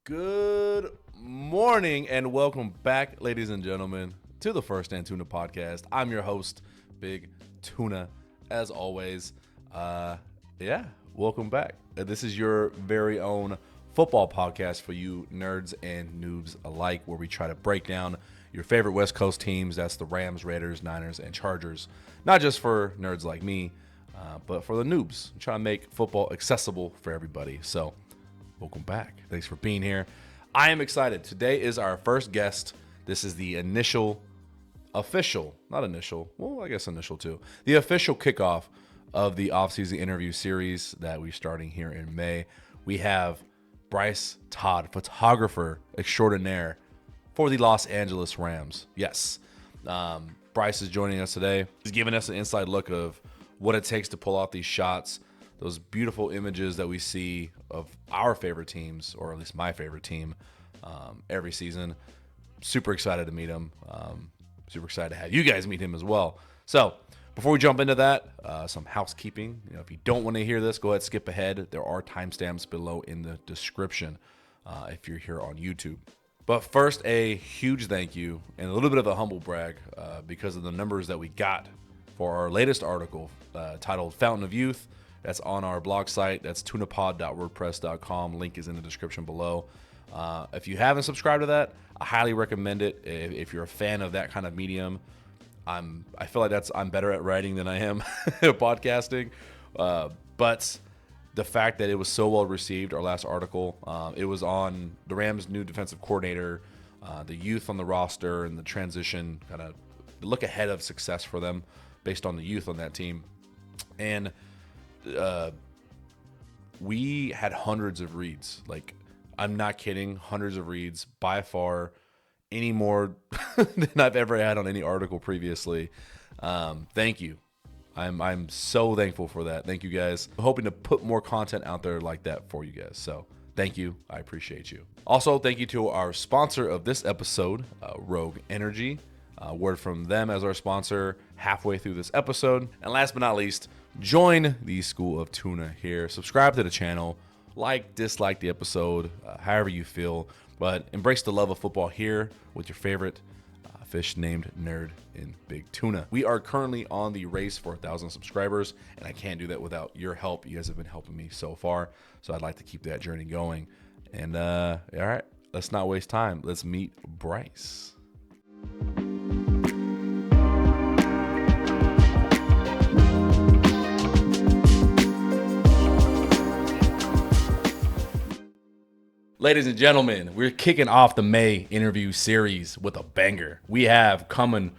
Good morning and welcome back, ladies and gentlemen, to the First and Tuna podcast. I'm your host, Big Tuna, as always. Welcome back. This is your very own football podcast for you nerds and noobs alike, where we try to break down your favorite West Coast teams. That's the Rams, Raiders, Niners, and Chargers. Not just for nerds like me, but for the noobs. We try to make football accessible for everybody. So, welcome back. Thanks for being here. I am excited. Today is our first guest. This is the official too. The official kickoff of the offseason interview series that we're starting here in May. We have Bryce Todd, photographer extraordinaire for the Los Angeles Rams. Yes. Bryce is joining us today. He's giving us an inside look of what it takes to pull off these shots, those beautiful images that we see of our favorite teams, or at least my favorite team, every season. Super excited to meet him. Super excited to have you guys meet him as well. So before we jump into that, some housekeeping. If you don't want to hear this, go ahead, skip ahead. There are timestamps below in the description if you're here on YouTube. But first, a huge thank you and a little bit of a humble brag because of the numbers that we got for our latest article titled Fountain of Youth. That's on our blog site. That's tunapod.wordpress.com. Link is in the description below. If you haven't subscribed to that, I highly recommend it. If you're a fan of that kind of medium, I feel like I'm better at writing than I am podcasting. But the fact that it was so well received, our last article, it was on the Rams' new defensive coordinator, the youth on the roster, and the transition, kind of the look ahead of success for them based on the youth on that team. And we had hundreds of reads. Like, I'm not kidding, hundreds of reads, by far any more than I've ever had on any article previously. Thank you. I'm so thankful for that. Thank you guys. I'm hoping to put more content out there like that for you guys. So thank you. I appreciate you. Also, thank you to our sponsor of this episode, Rogue Energy. Word from them as our sponsor halfway through this episode. And last but not least, join the School of Tuna here. Subscribe to the channel. Like, dislike the episode, however you feel. But embrace the love of football here with your favorite fish named Nerd in Big Tuna. We are currently on the race for 1,000 subscribers, and I can't do that without your help. You guys have been helping me so far, so I'd like to keep that journey going. And all right, let's not waste time. Let's meet Bryce. Ladies and gentlemen, we're kicking off the May interview series with a banger. We have coming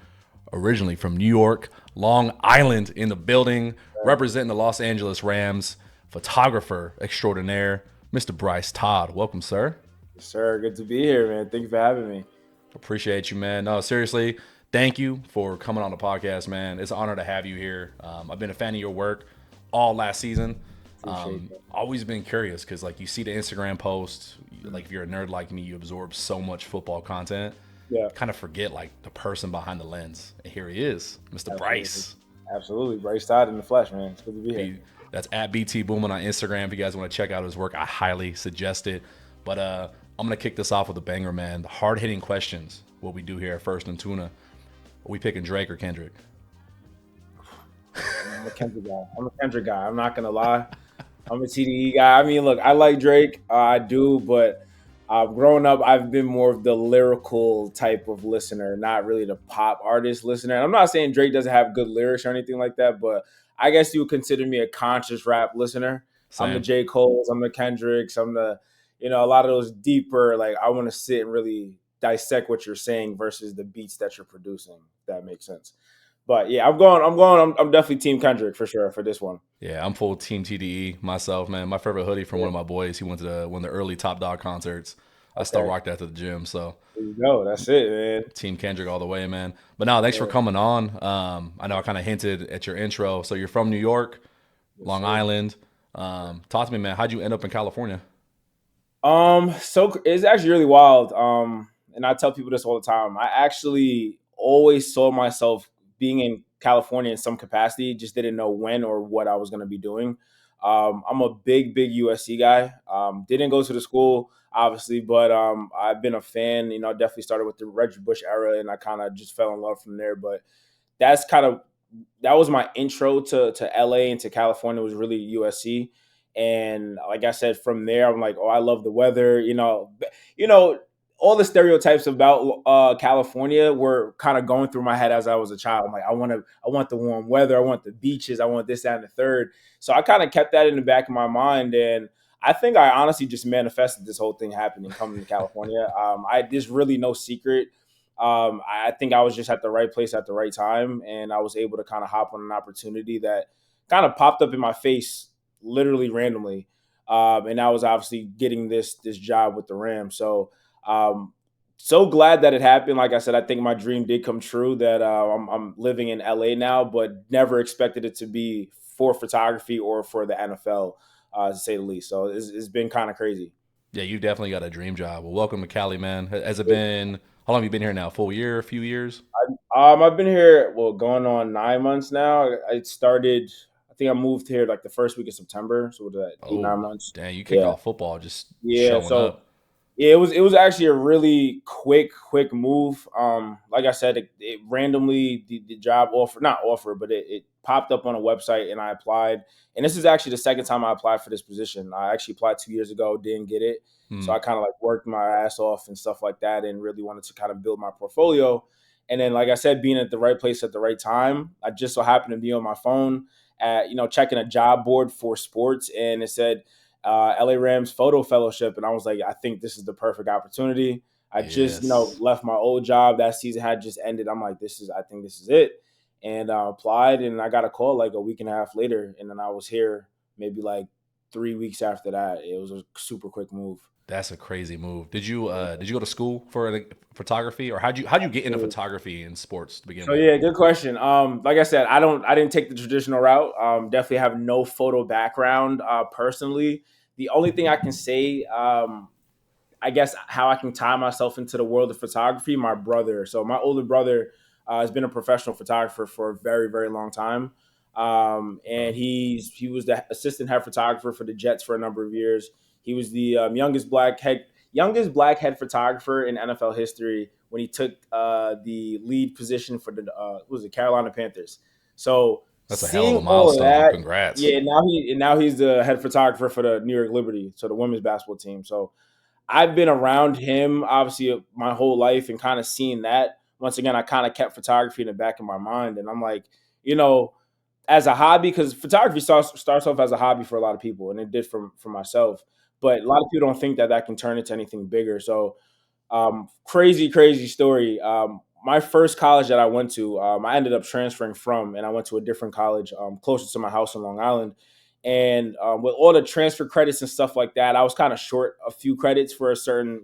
originally from New York, Long Island in the building, representing the Los Angeles Rams, photographer extraordinaire, Mr. Bryce Todd. Welcome, sir. Yes, sir. Good to be here, man. Thank you for having me. Appreciate you, man. No, seriously, thank you for coming on the podcast, man. It's an honor to have you here. I've been a fan of your work all last season. Always been curious because, like, you see the Instagram posts, like, if you're a nerd like me, you absorb so much football content. Yeah. Kind of forget, like, the person behind the lens. And here he is, Mr. Bryce. Absolutely. Bryce Todd in the flesh, man. It's good to be here. That's at BT Boomin on Instagram. If you guys want to check out his work, I highly suggest it. But I'm going to kick this off with a banger, man. The hard-hitting questions, what we do here at First and Tuna. Are we picking Drake or Kendrick? I'm a Kendrick guy. I'm not going to lie. I'm a TDE guy. I mean, look, I like Drake. I do, but growing up, I've been more of the lyrical type of listener, not really the pop artist listener. And I'm not saying Drake doesn't have good lyrics or anything like that, but I guess you would consider me a conscious rap listener. Same. I'm the J. Cole's, I'm the Kendricks, I'm the, a lot of those deeper, like, I want to sit and really dissect what you're saying versus the beats that you're producing, if that makes sense. But yeah, I'm definitely Team Kendrick for sure for this one. Yeah, I'm full Team TDE myself, man. My favorite hoodie from one of my boys, he went to one of the early Top Dog concerts. I still rock that to the gym. So there you go. That's it, man. Team Kendrick all the way, man. But no, thanks for coming on. I know I kind of hinted at your intro. So you're from New York, Long Island. Talk to me, man. How'd you end up in California? So it's actually really wild. And I tell people this all the time. I actually always saw myself being in California in some capacity, just didn't know when or what I was going to be doing. I'm a big USC guy. Didn't go to the school, obviously, but I've been a fan. Definitely started with the Reggie Bush era, and I kind of just fell in love from there. But that's kind of that was my intro to LA and to California, was really USC. And like I said, from there, I'm like, oh, I love the weather. You know, all the stereotypes about California were kind of going through my head as I was a child. I'm like, I want the warm weather, I want the beaches, I want this, that, and the third. So I kind of kept that in the back of my mind, and I think I honestly just manifested this whole thing happening coming to California. There's really no secret. I think I was just at the right place at the right time, and I was able to kind of hop on an opportunity that kind of popped up in my face literally randomly. And I was obviously getting this job with the Rams. So glad that it happened. Like I said, I think my dream did come true. That I'm living in LA now, but never expected it to be for photography or for the NFL, to say the least. So it's been kind of crazy. Yeah, you definitely got a dream job. Well, welcome to Cali, man. Has it been, how long have you been here now? Full year, a few years? I've been here, well, going on 9 months now. I started, I think I moved here like the first week of September. So what is that, eight, Oh, 9 months? dang, you kicked Yeah. off football just Yeah. showing So up. yeah, it was actually a really quick move. Like I said, it randomly the job offer, not offer, but it popped up on a website, and I applied. And this is actually the second time I applied for this position. I actually applied 2 years ago, didn't get it. So Hmm. I kind of like worked my ass off and stuff like that, and really wanted to kind of build my portfolio. And then, like I said, being at the right place at the right time, I just so happened to be on my phone at, checking a job board for sports, and it said LA Rams Photo Fellowship, and I was like, I think this is the perfect opportunity. I just, Yes. left my old job. That season had just ended. I'm like, I think this is it, and applied, and I got a call like a week and a half later, and then I was here maybe like 3 weeks after that. It was a super quick move. That's a crazy move. Did you go to school for photography, or how'd you get into photography in sports to begin So with? yeah, good question. Like I said, I didn't take the traditional route. Definitely have no photo background personally. The only thing I can say, I guess, how I can tie myself into the world of photography, my brother. So my older brother has been a professional photographer for a very long time, and Okay. he was the assistant head photographer for the Jets for a number of years. He was the youngest black head photographer in NFL history when he took the lead position for the what was it, Carolina Panthers. So That's a hell of seeing a all of milestone. that, Congrats. yeah, now he's the head photographer for the New York Liberty, so the women's basketball team. So I've been around him obviously my whole life, and kind of seeing that. Once again, I kind of kept photography in the back of my mind, and I'm like, you know, as a hobby, because photography starts off as a hobby for a lot of people, and it did for myself. But a lot of people don't think that can turn into anything bigger. So crazy story. My first college that I went to, I ended up transferring from, and I went to a different college closer to my house in Long Island. And with all the transfer credits and stuff like that, I was kind of short a few credits for a certain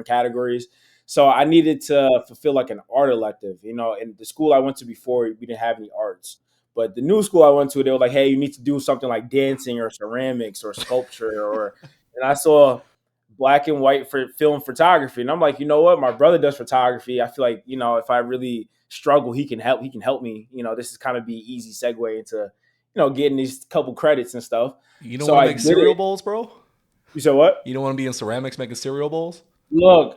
categories. So I needed to fulfill like an art elective. In the school I went to before, we didn't have any arts. But the new school I went to, they were like, "Hey, you need to do something like dancing or ceramics or sculpture." And I saw black and white for film photography. And I'm like, you know what? My brother does photography. I feel like, if I really struggle, he can help me. This is kind of be easy segue into, getting these couple credits and stuff. You don't So want to I make did cereal it. bowls, bro? You said what? You don't want to be in ceramics making cereal bowls? Look,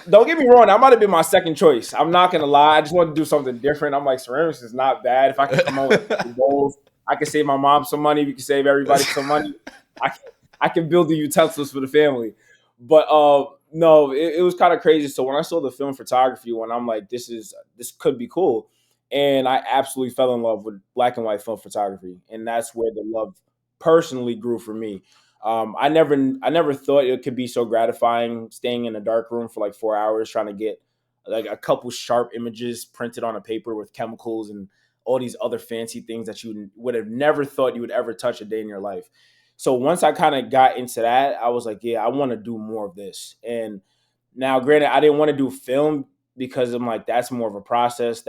don't get me wrong. That might have been my second choice. I'm not gonna lie. I just wanted to do something different. I'm like, ceramics is not bad. If I can come up with bowls, I can save my mom some money. We can save everybody some money. I can, I can build the utensils for the family. But no, it was kind of crazy. So when I saw the film photography one, I'm like, this could be cool, and I absolutely fell in love with black and white film photography, and that's where the love personally grew for me. I never thought it could be so gratifying staying in a dark room for like 4 hours trying to get like a couple sharp images printed on a paper with chemicals and all these other fancy things that you would have never thought you would ever touch a day in your life. So once I kind of got into that, I was like, yeah, I want to do more of this. And now, granted, I didn't want to do film because I'm like, that's more of a process.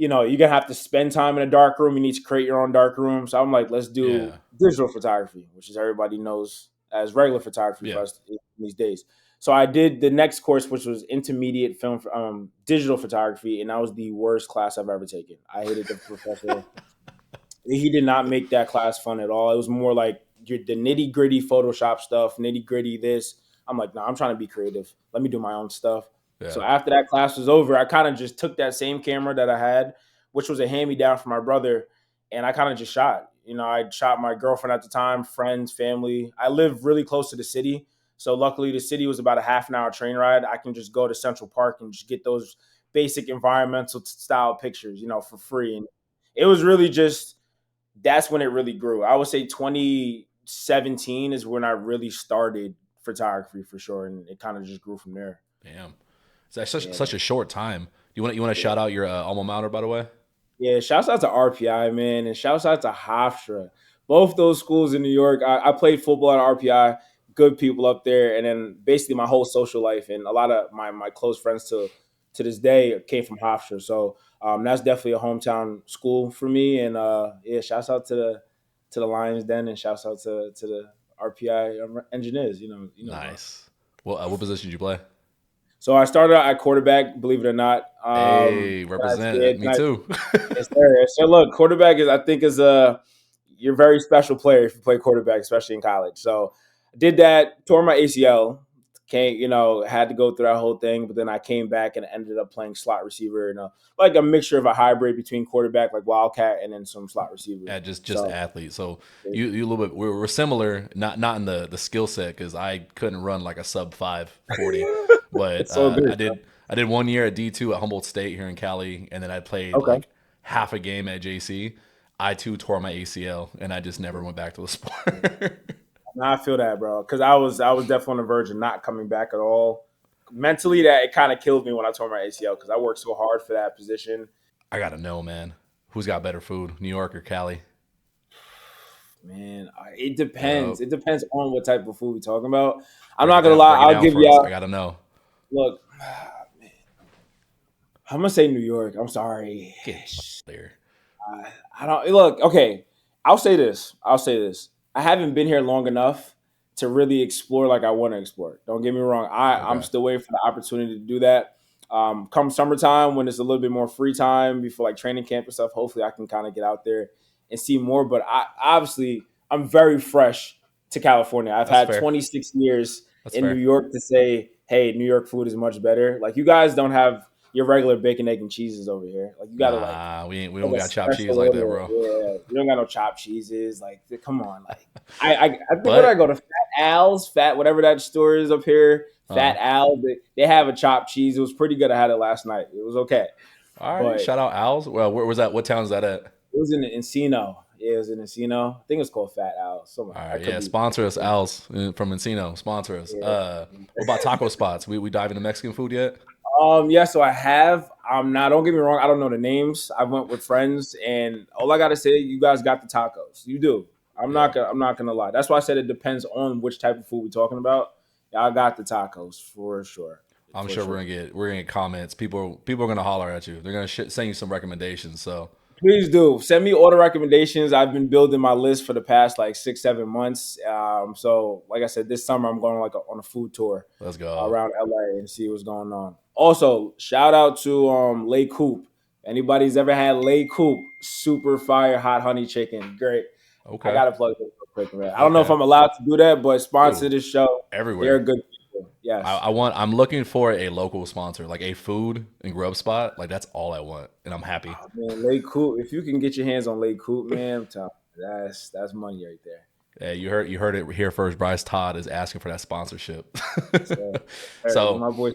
You're gonna have to spend time in a dark room. You need to create your own dark room. So I'm like, let's do Yeah. digital photography, which is everybody knows as regular photography for Yeah. us these days. So I did the next course, which was intermediate film digital photography, and that was the worst class I've ever taken. I hated the professor. He did not make that class fun at all. It was more like the nitty gritty Photoshop stuff, nitty gritty this. I'm like, no, I'm trying to be creative. Let me do my own stuff. So Yeah. after that class was over, I kind of just took that same camera that I had, which was a hand me down from my brother, and I kind of just shot. I shot my girlfriend at the time, friends, family. I live really close to the city. So luckily the city was about a half an hour train ride. I can just go to Central Park and just get those basic environmental style pictures, for free. And it was really just that's when it really grew. I would say 2017 is when I really started photography for sure, and it kind of just grew from there. Damn. It's such Yeah, such a short time. You want to yeah, shout out your alma mater, by the way? yeah. Shouts out to RPI, man, and shouts out to Hofstra. Both those schools in New York. I played football at RPI. Good people up there, and then basically my whole social life and a lot of my close friends to this day came from Hofstra. So that's definitely a hometown school for me. And yeah, shouts out to the Lions Den, and shouts out to the RPI engineers. Bro. Nice. Well, what position did you play? So I started out at quarterback, believe it or not. Hey, That's represent it. me too. Yes, sir. So look, quarterback is I think is a you're a very special player if you play quarterback, especially in college. So I did that, tore my ACL, had to go through that whole thing, but then I came back and ended up playing slot receiver and like a mixture of a hybrid between quarterback, like wildcat, and then some slot receiver. Yeah, just So athlete. So you a little bit we're similar, not in the skill set because I couldn't run like a sub 540, but it's so good. I did 1 year at D2 at Humboldt State here in Cali, and then I played Okay. like half a game at JC. I too tore my ACL, and I just never went back to the sport. Now I feel that, bro, because I was definitely on the verge of not coming back at all. Mentally, that it kind of killed me when I tore my ACL because I worked so hard for that position. I gotta know, man, who's got better food, New York or Cali? Man, it depends. Yep. It depends on what type of food we're talking about. I'm Break not it gonna down. lie. Break it I'll down give for us. I y'all gotta know. look. I'm gonna say New York. I'm sorry. Get there. I don't look. Okay, I'll say this. I haven't been here long enough to really explore like I want to explore. Don't get me wrong. I'm Okay. still waiting for the opportunity to do that. Come summertime when it's a little bit more free time before like training camp and stuff. Hopefully, I can kind of get out there and see more. But I'm very fresh to California. I've That's had fair. 26 years That's in New fair. York to say, hey, New York food is much better. Like you guys don't have your regular bacon, egg, and cheeses over here. Like you got to Nah, we like don't a got chopped cheese special like that, order. bro. Yeah, you don't got no chopped cheeses. Like, come on. Like, I think when I But go to Fat Al's, Fat whatever that store is up here, uh, Fat Al, they have a chopped cheese. It was pretty good. I had it last night. It was okay, all right, but shout out Al's. Well, where was that? What town is that at? it was in Encino. Yeah, it was in Encino. I think it's called Fat Al. Something All like right, I could yeah, be. sponsor us, Al's from Encino. Sponsor us. Yeah. What about taco spots? We dive into Mexican food yet? Yeah, so I have. Now don't get me wrong, I don't know the names. I went with friends, and all I gotta say, you guys got the tacos. You do. Yeah, I'm not gonna lie. That's why I said it depends on which type of food we're talking about. Y'all got the tacos for sure. I'm For sure sure. we're gonna get comments. People are gonna holler at you. They're gonna send you some recommendations. So Please do. Send me order recommendations. I've been building my list for the past like 6, 7 months. So like I said, this summer I'm going on a food tour let's go. around LA and see what's going on. Also, shout out to Lay Coop. Anybody's ever had Lay Coop, super fire hot honey chicken. Great. I Okay, gotta plug this real quick, man. I don't know if okay, I'm allowed to do that, but sponsor dude, this show. They're everywhere. good people. Yes. I'm looking for a local sponsor, like a food and grub spot. Like that's all I want, and I'm happy. Oh, man, Lay Coop. If you can get your hands on Lay Coop, man, I'm telling you, that's money right there. Yeah, you heard it here first. Bryce Todd is asking for that sponsorship. So, so my boy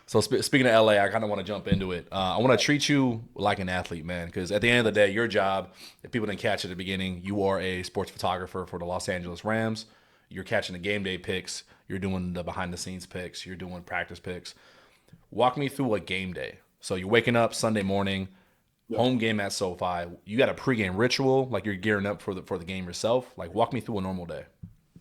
sponsored. speaking of LA, I kind of want to jump into it. I want to treat you like an athlete, man, because at the end of the day, your job, if people didn't catch it at the beginning, you are a sports photographer for the Los Angeles Rams. You're catching the game day pics. You're doing the behind the scenes pics. You're doing practice pics. Walk me through a game day. So you're waking up Sunday morning, Yeah. home game at SoFi. You got a pregame ritual, like you're gearing up for the game yourself. Like walk me through a normal day.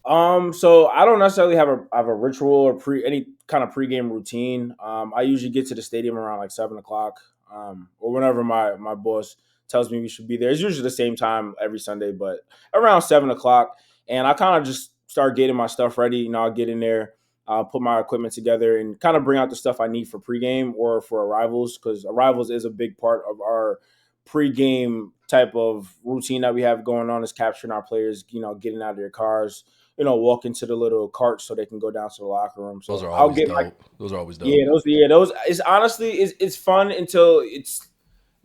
So I don't necessarily have a ritual or any kind of pregame routine. I usually get to the stadium around like 7 o'clock, or whenever my boss tells me we should be there. It's usually the same time every Sunday, but around 7 o'clock. And I kind of just start getting my stuff ready. I'll get in there, put my equipment together, and kind of bring out the stuff I need for pregame or for arrivals, because arrivals is a big part of our pregame type of routine that we have going on is capturing our players, getting out of their cars, walk into the little carts so they can go down to the locker room. Those So are I'll always get my dope. Those are always dope. those. It's honestly it's fun until it's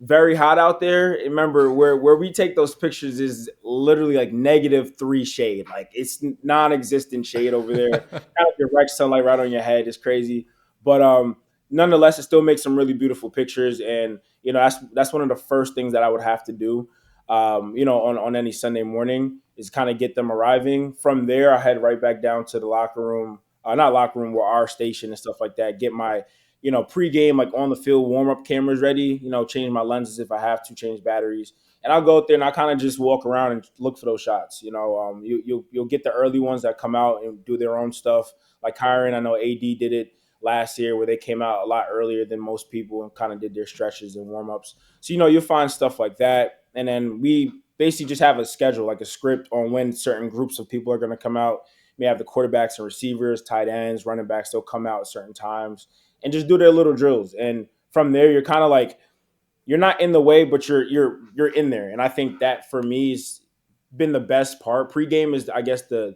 very hot out there. Remember, where we take those pictures is literally like -3 shade. Like it's non-existent shade over there. Kind of direct sunlight right on your head. It's crazy. But nonetheless, it still makes some really beautiful pictures. And that's one of the first things that I would have to do. On any Sunday morning is kind of get them arriving. From there, I head right back down to the locker room. Not locker room, where our station and stuff like that. Get my pregame, like on the field warm up cameras ready, change my lenses if I have to, change batteries. And I'll go out there and I kind of just walk around and look for those shots. You'll get the early ones that come out and do their own stuff. Like Kyron, I know AD did it last year where they came out a lot earlier than most people and kind of did their stretches and warm ups. So, you'll find stuff like that. And then we basically just have a schedule, like a script on when certain groups of people are going to come out. We have the quarterbacks and receivers, tight ends, running backs, they'll come out at certain times and just do their little drills. And from there, you're kind of like, you're not in the way, but you're in there. And I think that for me has been the best part. Pregame is, I guess, the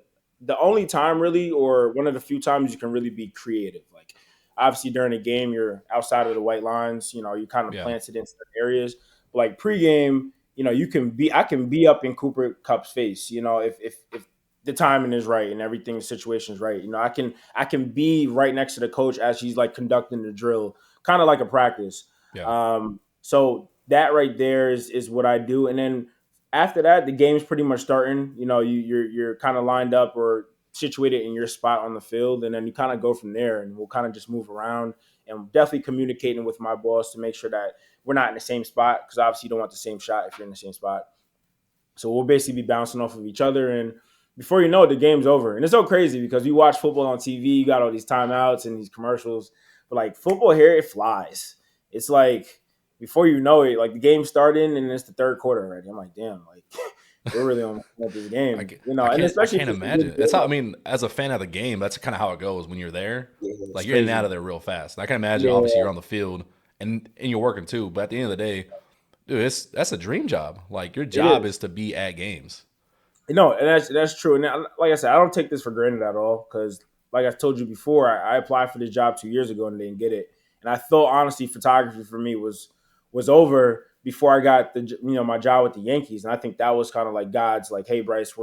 only time really, or one of the few times you can really be creative. Like obviously during a game, you're outside of the white lines. You kind of Yeah. planted in certain areas. But like pregame, I can be up in Cooper Kupp's face. If the timing is right and everything, the situation is right. I can be right next to the coach as he's like conducting the drill, kind of like a practice. Yeah. So that right there is what I do. And then after that, the game's pretty much starting. You're kind of lined up or situated in your spot on the field, and then you kind of go from there. And we'll kind of just move around, and definitely communicating with my boss to make sure that we're not in the same spot, because obviously you don't want the same shot if you're in the same spot. So we'll basically be bouncing off of each other, and before you know it, the game's over. And it's so crazy because you watch football on TV, you got all these timeouts and these commercials, but like football here, it flies. It's like before you know it, like the game's starting and it's the third quarter already. I'm like, damn, like we're really on this game, And I especially can't imagine. That's how, I mean, as a fan of the game, that's kind of how it goes when you're there. yeah, it's Like you're in and crazy. out of there real fast. And I can imagine, obviously, Yeah, you're on the field and you're working too. But at the end of the day, dude, that's a dream job. Like your it job is. is to be at games. No, and that's true. And like I said, I don't take this for granted at all because, like I told you before, I applied for this job 2 years ago and didn't get it. And I thought honestly, photography for me was over before I got my job with the Yankees. And I think that was kind of like God's like, hey Bryce,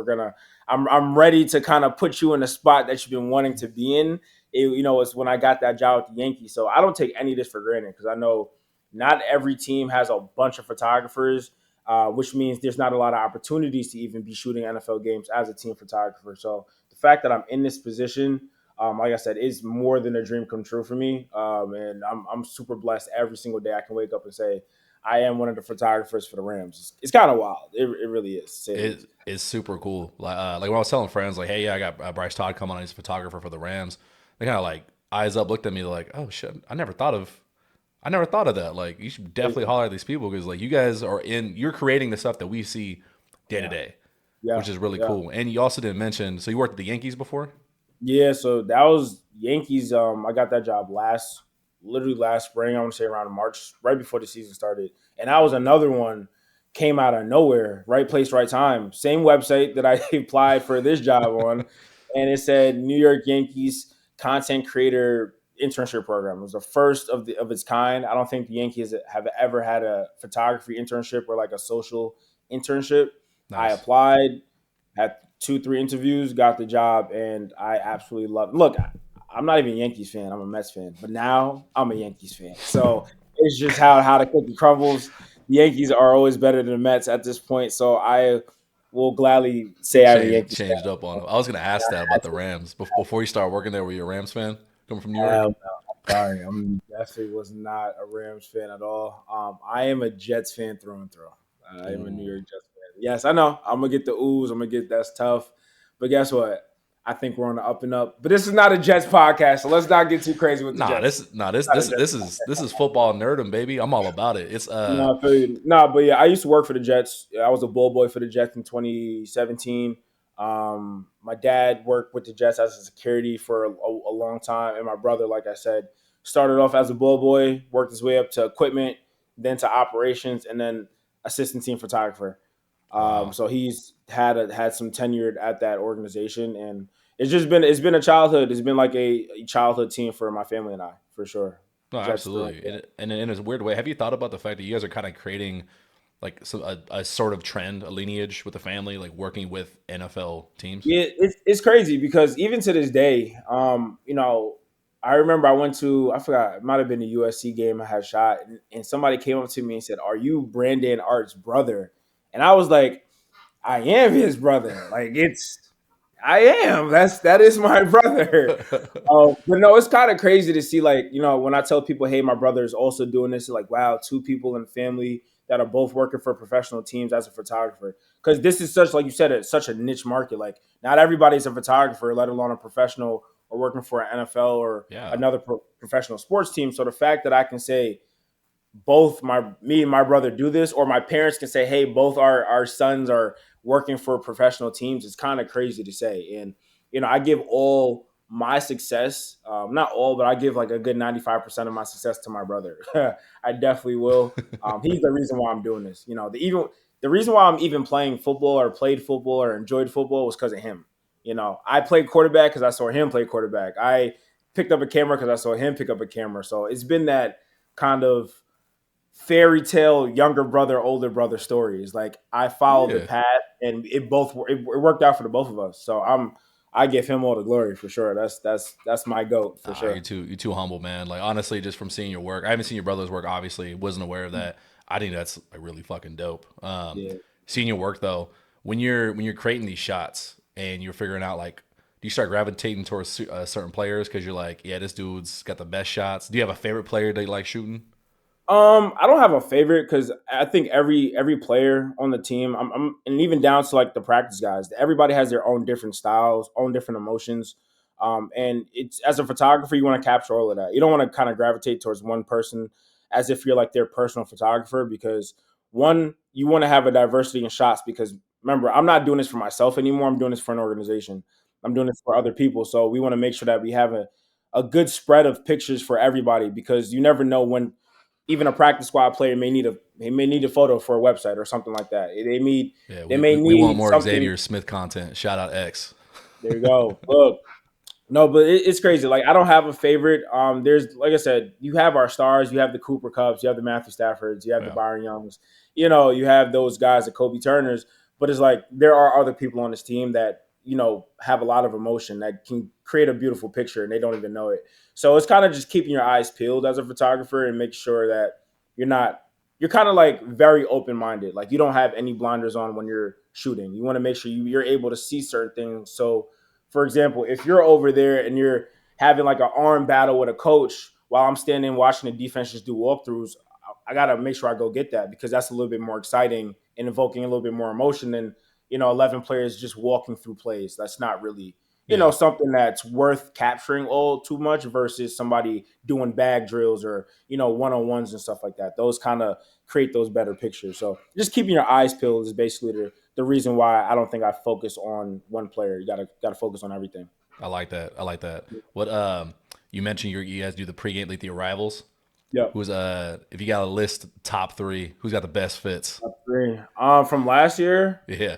I'm ready to kind of put you in a spot that you've been wanting to be in. It's when I got that job with the Yankees. So I don't take any of this for granted because I know not every team has a bunch of photographers, which means there's not a lot of opportunities to even be shooting NFL games as a team photographer. So the fact that I'm in this position, like I said, is more than a dream come true for me. And I'm super blessed every single day. I can wake up and say, I am one of the photographers for the Rams. It's kind of wild. It really is. It is super cool. Like when I was telling friends, like, hey, yeah, I got Bryce Todd coming on. He's a photographer for the Rams. They kind of like eyes up, looked at me like, oh shit, I never thought of that. Like, you should definitely holler at these people because like you guys you're creating the stuff that we see day to Yeah. day, Yeah. which is really Yeah. cool. And you also didn't mention, so you worked at the Yankees before? Yeah, so that was Yankees. I got that job literally last spring. I want to say around March, right before the season started. And that was another one, came out of nowhere, right place, right time. Same website that I applied for this job on, and it said New York Yankees content creator internship program. It was the first of its kind. I don't think the Yankees have ever had a photography internship or like a social internship. I Nice. applied, had 2, 3 interviews, got the job, and I absolutely love it. Look, I'm not even a Yankees fan. I'm a Mets fan, but now I'm a Yankees fan. So it's just how the cookie crumbles. The Yankees are always better than the Mets at this point, so I will gladly say I'm a Yankees Changed up on him. I was gonna ask that about the Rams before you started working there. Were you a Rams fan coming from New York? fan. Sorry, I'm definitely was not a Rams fan at all. I am a Jets fan through and through. I am a New Ooh. York Jets fan. Yes, I know. I'm gonna get the oohs. I'm gonna get that's tough. But guess what? I think we're on the up and up. But this is not a Jets podcast, so let's not get too crazy with the Nah, Jets. this nah It's this not a this Jets this is football nerdum, baby. I'm all about it. It's No, I feel you. No, but yeah, I used to work for the Jets. I was a ball boy for the Jets in 2017. My dad worked with the Jets as a security for a long time, and my brother, like I said, started off as a ball boy, worked his way up to equipment, then to operations, and then assistant team photographer. Wow. So he's had some tenure at that organization, and it's been a childhood. It's been like a childhood team for my family and I, for sure. No, Jets still. absolutely. And in a weird way, have you thought about the fact that you guys are kind of creating like a sort of trend, a lineage with the family, like working with NFL teams? Yeah, it's crazy because even to this day, I remember I went to, I forgot, it might have been a USC game I had shot, and somebody came up to me and said, "Are you Brandon Art's brother?" And I was like, "I am his brother. Like I am. That is my brother." But no, it's kind of crazy to see, like, when I tell people, "Hey, my brother is also doing this," like, wow, two people in the family that are both working for professional teams as a photographer. Because this is such, like you said, it's such a niche market. Like, not everybody's a photographer, let alone a professional or working for an NFL or Yeah. another professional sports team. So the fact that I can say both me and my brother do this, or my parents can say, "Hey, both our sons are working for professional teams," is kind of crazy to say. And I give all my success, not all, but I give like a good 95% of my success to my brother. I definitely will. He's the reason why I'm doing this. The reason why I'm even playing football or played football or enjoyed football was because of him. I played quarterback because I saw him play quarterback. I picked up a camera because I saw him pick up a camera. So it's been that kind of fairy tale younger brother older brother stories. Like, I followed the Yeah. path, and it worked out for the both of us. So I give him all the glory, for sure. That's my goat, for Ah, sure. you're too humble, man. Like honestly, just from seeing your work, I haven't seen your brother's work. Obviously, wasn't aware of that. I think that's like really fucking dope. Yeah. Seeing your work though, when you're creating these shots and you're figuring out like, do you start gravitating towards certain players because you're like, yeah, this dude's got the best shots? Do you have a favorite player that you like shooting? I don't have a favorite because I think every player on the team, and even down to like the practice guys, everybody has their own different styles, own different emotions. And it's, as a photographer, you want to capture all of that. You don't want to kind of gravitate towards one person as if you're like their personal photographer, because one, you want to have a diversity in shots, because remember, I'm not doing this for myself anymore. I'm doing this for an organization. I'm doing this for other people. So we want to make sure that we have a good spread of pictures for everybody, because you never know when even a practice squad player may need a photo for a website or something like that. Yeah, They we, may we, we want need more something. Xavier Smith content. Shout out X. There you go. Look, no, but it's crazy. Like, I don't have a favorite. There's, like I said, you have our stars. You have the Cooper Cupps. You have the Matthew Staffords. You have the Yeah, Byron Youngs. You have those guys, the Kobe Turners. But it's like there are other people on this team that have a lot of emotion that can create a beautiful picture, and they don't even know it. So it's kind of just keeping your eyes peeled as a photographer and make sure that you're not. You're kind of like very open minded. Like, you don't have any blinders on when you're shooting. You want to make sure you're able to see certain things. So, for example, if you're over there and you're having like an arm battle with a coach while I'm standing watching the defense just do walkthroughs, I got to make sure I go get that, because that's a little bit more exciting and evoking a little bit more emotion than 11 players just walking through plays. That's not really yeah, something that's worth capturing all too much, versus somebody doing bag drills or one-on-ones and stuff like that. Those kind of create those better pictures. So just keeping your eyes peeled is basically the reason why I don't think I focus on one player. You gotta focus on everything. I like that. I like that. What you mentioned you guys do the pregame like the arrivals. Yep. Who's if you got a list top three, who's got the best fits? Top three. From last year, Yeah,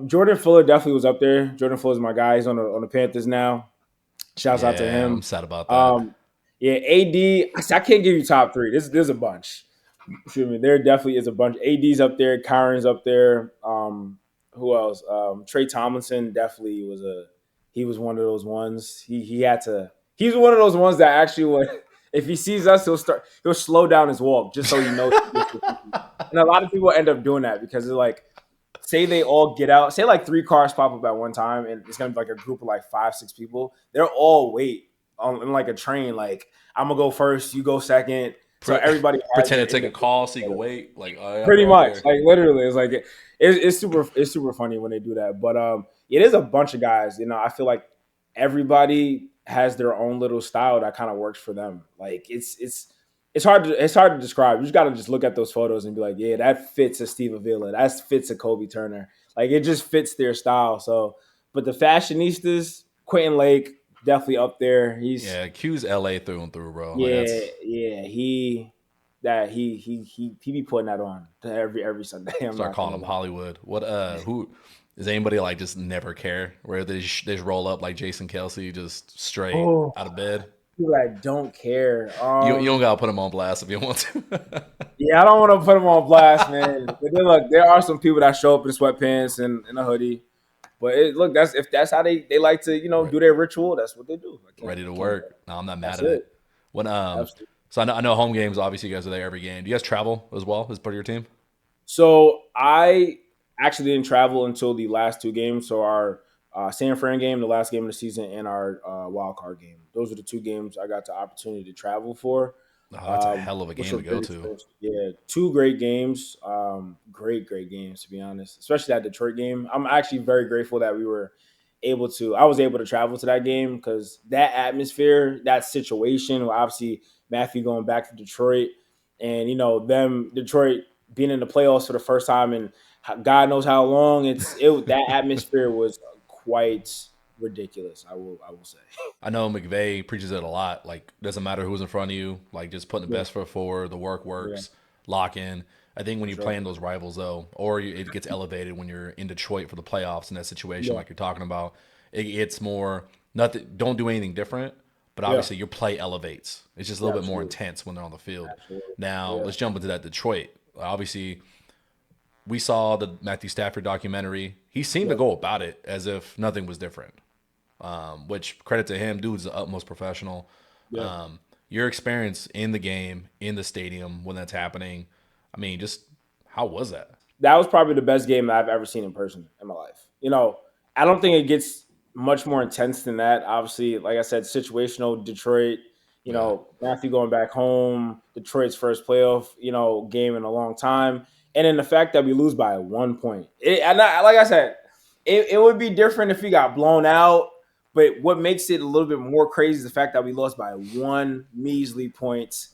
Jordan Fuller definitely was up there. Jordan Fuller's my guy. He's on the Panthers now. Shouts out to yeah, I'm him. sad about that. Um, yeah, AD. I can't give you top three. There's a bunch. Excuse me. There definitely is a bunch. AD's up there. Kyron's up there. Who else? Trey Tomlinson definitely was he was one of those ones. He had to. He's one of those ones that actually would. If he sees us, he'll slow down his walk just so he knows. And a lot of people end up doing that because they're like, say they all get out, say like three cars pop up at one time, and it's gonna be like a group of like 5, 6 people. They're all wait on in like a train. Like, I'm gonna go first, you go second. So Pre- everybody has Pretend their to take a call so you can individual. wait. Like, oh, yeah, I'll Pretty go out much, there. like, literally, it's like it's super funny when they do that. But it is a bunch of guys. I feel like everybody has their own little style that kind of works for them. Like, it's hard to describe. You just got to just look at those photos and be like, yeah, that fits a Steve Avila. That fits a Kobe Turner. Like, it just fits their style. So, but the fashionistas, Quentin Lake, definitely up there. He's Yeah, Q's LA through and through, bro. Like yeah, that's yeah. that he be putting that on every Sunday. I'm Start not calling gonna him lie. Hollywood. What who is anybody like just never care where they just roll up like Jason Kelsey just straight Oh, out of bed? people that don't care. You don't gotta put him on blast if you want to. Yeah, I don't want to put them on blast, man. But then look, there are some people that show up in sweatpants and a hoodie. But look, that's if that's how they like to Right. do their ritual. That's what they do. Ready to I can't. work. No, I'm not mad That's at it. it. When Absolutely. so I know home games. Obviously, you guys are there every game. Do you guys travel as well as part of your team? So I actually didn't travel until the last two games. So our San Fran game, the last game of the season, and our wild card game. Those are the two games I got the opportunity to travel for, Oh, that's a hell of a which game were to go very to. expensive. Yeah, two great games. Great games to be honest. Especially that Detroit game. I'm actually very grateful that I was able to travel to that game because that atmosphere, that situation, well, obviously Matthew going back to Detroit, and them Detroit being in the playoffs for the first time in God knows how long. That atmosphere was quite ridiculous. I will say. I know McVay preaches it a lot. Like, doesn't matter who's in front of you. Like, just putting the Yeah, best foot forward. The work yeah, works. Lock in. I think when for you sure. play in those rivals, though, or it gets elevated when you're in Detroit for the playoffs in that situation, Yeah, like you're talking about, it's more nothing. Don't do anything different, but yeah, obviously your play elevates. It's just a yeah, little bit more absolutely, intense when they're on the field. absolutely. Now Yeah, let's jump into that Detroit. Obviously, we saw the Matthew Stafford documentary. He seemed to yeah, go about it as if nothing was different. Which credit to him, dude's the utmost professional. yeah. Your experience in the game, in the stadium when that's happening, I mean, just how was that? That was probably the best game I've ever seen in person in my life. I don't think it gets much more intense than that. Obviously, like I said, situational Detroit. Yeah, Matthew going back home, Detroit's first playoff, game in a long time, and then the fact that we lose by 1 point. Like I said, it would be different if we got blown out. But what makes it a little bit more crazy is the fact that we lost by one measly point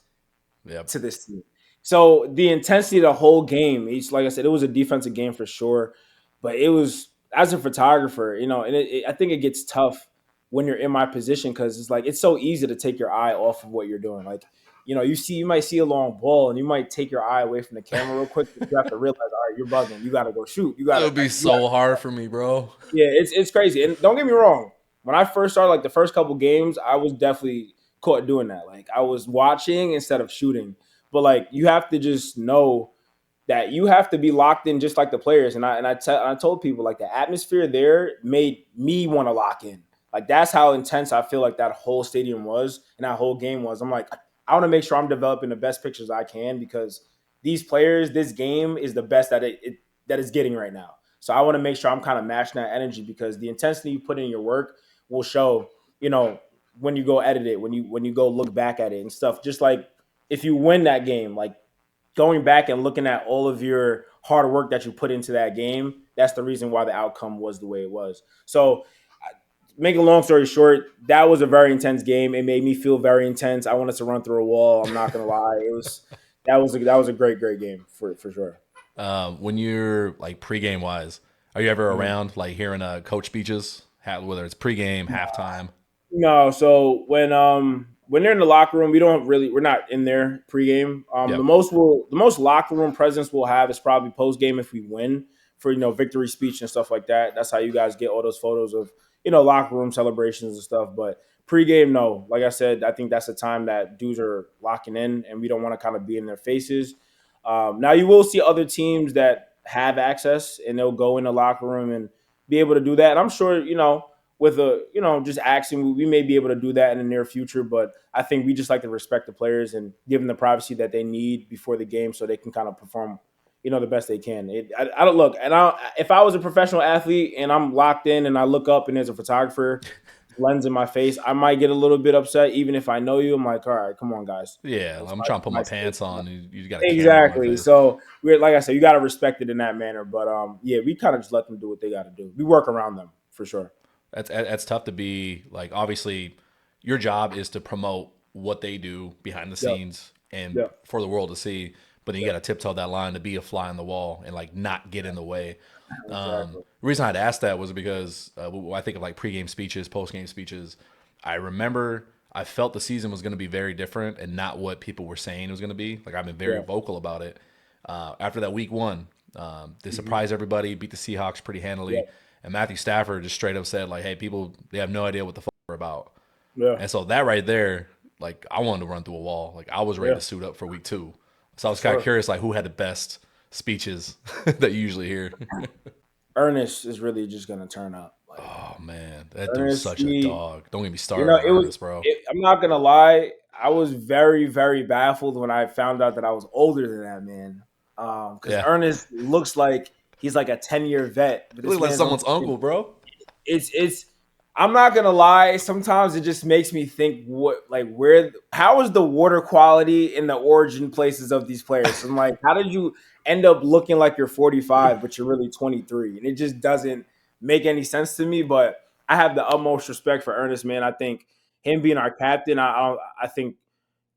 yep. to this team. So the intensity of the whole game, like I said, it was a defensive game for sure. But it was as a photographer, and I think it gets tough when you're in my position because it's like it's so easy to take your eye off of what you're doing. Like, you might see a long ball and you might take your eye away from the camera real quick. But you have to realize, all right, you're bugging. You got to go shoot. You got It to would be like you got. so hard for me, bro. Yeah, it's crazy. And don't get me wrong. When I first started, like the first couple games, I was definitely caught doing that. Like I was watching instead of shooting. But like you have to just know that you have to be locked in just like the players. And I told people like the atmosphere there made me want to lock in. Like that's how intense I feel like that whole stadium was and that whole game was. I'm like, I want to make sure I'm developing the best pictures I can because these players, this game is the best that it's getting right now. So I want to make sure I'm kind of matching that energy because the intensity you put in your work will show, you know, when you go edit it, when you go look back at it and stuff. Just like if you win that game, like going back and looking at all of your hard work that you put into that game, that's the reason why the outcome was the way it was. So, make a long story short, that was a very intense game. It made me feel very intense. I wanted to run through a wall. I'm not gonna lie. That was a great game for sure. When you're like pregame wise, are you ever Mhm. around like hearing coach speeches, whether it's pregame, halftime? No, so when they're in the locker room, we're not in there pregame. Yep. The most locker room presence we'll have is probably postgame if we win for victory speech and stuff like that. That's how you guys get all those photos of locker room celebrations and stuff. But pregame, no. Like I said, I think that's the time that dudes are locking in, and we don't want to kind of be in their faces. Now you will see other teams that have access, and they'll go in the locker room and be able to do that. And I'm sure with just asking, we may be able to do that in the near future. But I think we just like to respect the players and give them the privacy that they need before the game so they can kind of perform, the best they can. I don't look, and if I was a professional athlete and I'm locked in and I look up and there's a photographer lens in my face, I might get a little bit upset. Even if I know you, I'm like, all right, come on, guys. Yeah, It's I'm trying to put my my space. pants on. You got a camera on my Exactly. face. So we're like I said, you got to respect it in that manner. But yeah, we kind of just let them do what they got to do. We work around them for sure. That's tough to be like. Obviously, your job is to promote what they do behind the Yep. scenes and Yep. for the world to see. But then you Yep. got to tiptoe that line to be a fly on the wall and like not get in the way. Exactly. The reason I'd asked that was because I think of like pregame speeches, postgame speeches. I remember I felt the season was going to be very different and not what people were saying it was going to be. Like I've been very Yeah. vocal about it. After that week one, they Hmm. surprised everybody, beat the Seahawks pretty Yeah. handily, and Matthew Stafford just straight up said like, "Hey, people, they have no idea what the fuck we're about." Yeah. And so that right there, like I wanted to run through a wall. Like I was ready Yeah. to suit up for week two. So I For was kind of sure. curious, like who had the best speeches that you usually hear. Ernest is really just gonna turn up. Like Oh man, that dude's Ernest, such a dog. Don't get me you started know, on Ernest, bro. I'm not gonna lie. I was very, very baffled when I found out that I was older than that man. Because Yeah, Ernest looks like he's like a 10-year vet, but he this looked like man's only someone's uncle, bro. it's I'm not gonna lie, sometimes it just makes me think how is the water quality in the origin places of these players? I'm like, how did you end up looking like you're 45 but you're really 23? And it just doesn't make any sense to me. But I have the utmost respect for Ernest, man. I think him being our captain, I think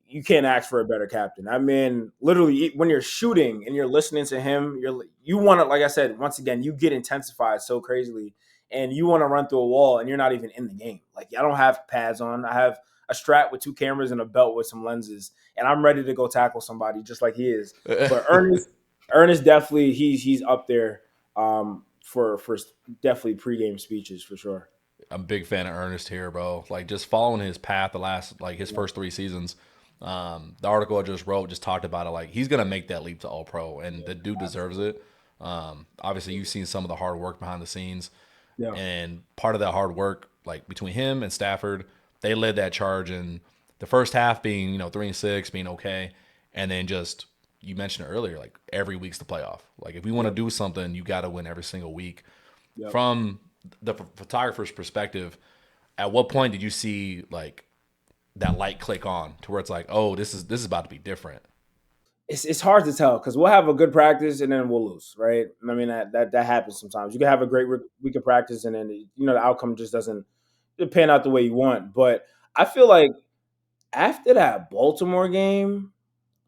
you can't ask for a better captain. I mean, literally, when you're shooting and you're listening to him, you want to, like I said, once again, you get intensified so crazily, and you want to run through a wall, and you're not even in the game. Like I don't have pads on. I have a strap with two cameras and a belt with some lenses, and I'm ready to go tackle somebody just like he is. But Ernest definitely he's up there for definitely pregame speeches for sure. I'm a big fan of Ernest here, bro. Like just following his path the last like his Yeah, first three seasons. The article I just wrote just talked about it. Like he's gonna make that leap to All Pro, and the dude deserves it. Obviously, you've seen some of the hard work behind the scenes, yeah, and part of that hard work, like between him and Stafford, they led that charge in the first half being 3-6, being okay, and then just you mentioned it earlier, like every week's the playoff. Like if we want to yeah, do something, you got to win every single week. yeah. From the photographer's perspective, at what point did you see like that light click on to where it's like, oh, this is about to be different? It's hard to tell because we'll have a good practice and then we'll lose, right? I mean that happens sometimes. You can have a great week of practice and then the outcome just doesn't pan out the way you want. But I feel like after that Baltimore game,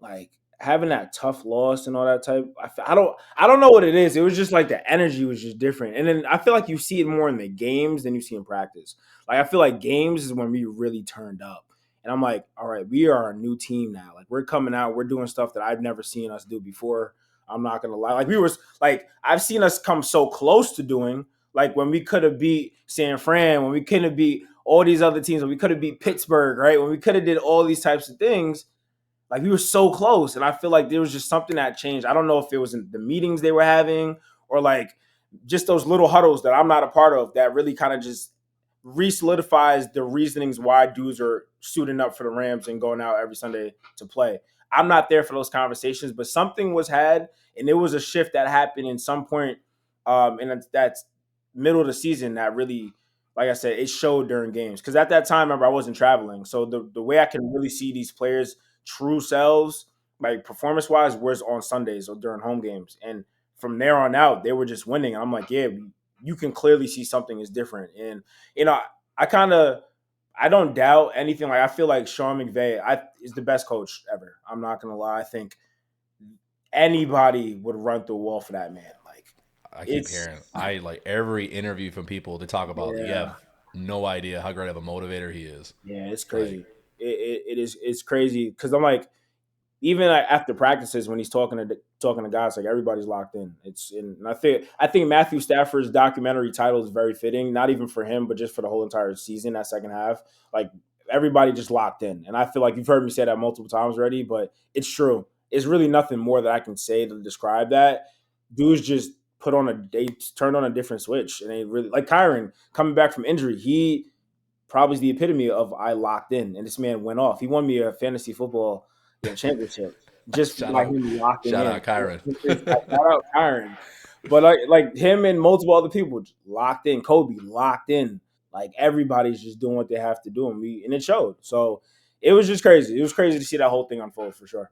like having that tough loss and all that type, I don't know what it is. It was just like the energy was just different, and then I feel like you see it more in the games than you see in practice. Like I feel like games is when we really turned up, and I'm like, all right, we are a new team now. Like we're coming out, we're doing stuff that I've never seen us do before. I'm not gonna lie. Like we were like I've seen us come so close to doing like when we could have beat San Fran, when we could have beat all these other teams, when we could have beat Pittsburgh, right? When we could have did all these types of things like we were so close, and I feel like there was just something that changed. I don't know if it was in the meetings they were having or like just those little huddles that I'm not a part of that really kind of just re-solidifies the reasonings why dudes are suiting up for the Rams and going out every Sunday to play. I'm not there for those conversations, but something was had, and it was a shift that happened in some point in that middle of the season that really, like I said, it showed during games. Because at that time, remember, I wasn't traveling, so the way I can really see these players true selves, like performance wise, was on Sundays or during home games. And from there on out, they were just winning. I'm like, yeah, you can clearly see something is different. And you know, I kind of I don't doubt anything. Like I feel like Sean McVay is the best coach ever. I'm not gonna lie. I think anybody would run through a wall for that man. Like I keep it's hearing I like every interview from people they talk about. You have yeah. no idea how great of a motivator he is. Yeah, it's Like crazy. It's crazy because I'm like, even after practices when he's talking to guys, like everybody's locked in. And I think Matthew Stafford's documentary title is very fitting, not even for him, but just for the whole entire season. That second half, like everybody just locked in, and I feel like you've heard me say that multiple times already, but it's true. It's really nothing more that I can say to describe that. Dudes just they turned on a different switch, and they really like Kyron coming back from injury. He probably is the epitome of I locked in, and this man went off. He won me a fantasy football championship just shout by out, him locking shout in. out Kyron. Shout out Kyron, but like him and multiple other people just locked in. Kobe locked in. Like everybody's just doing what they have to do, and it showed. So it was just crazy. It was crazy to see that whole thing unfold for sure.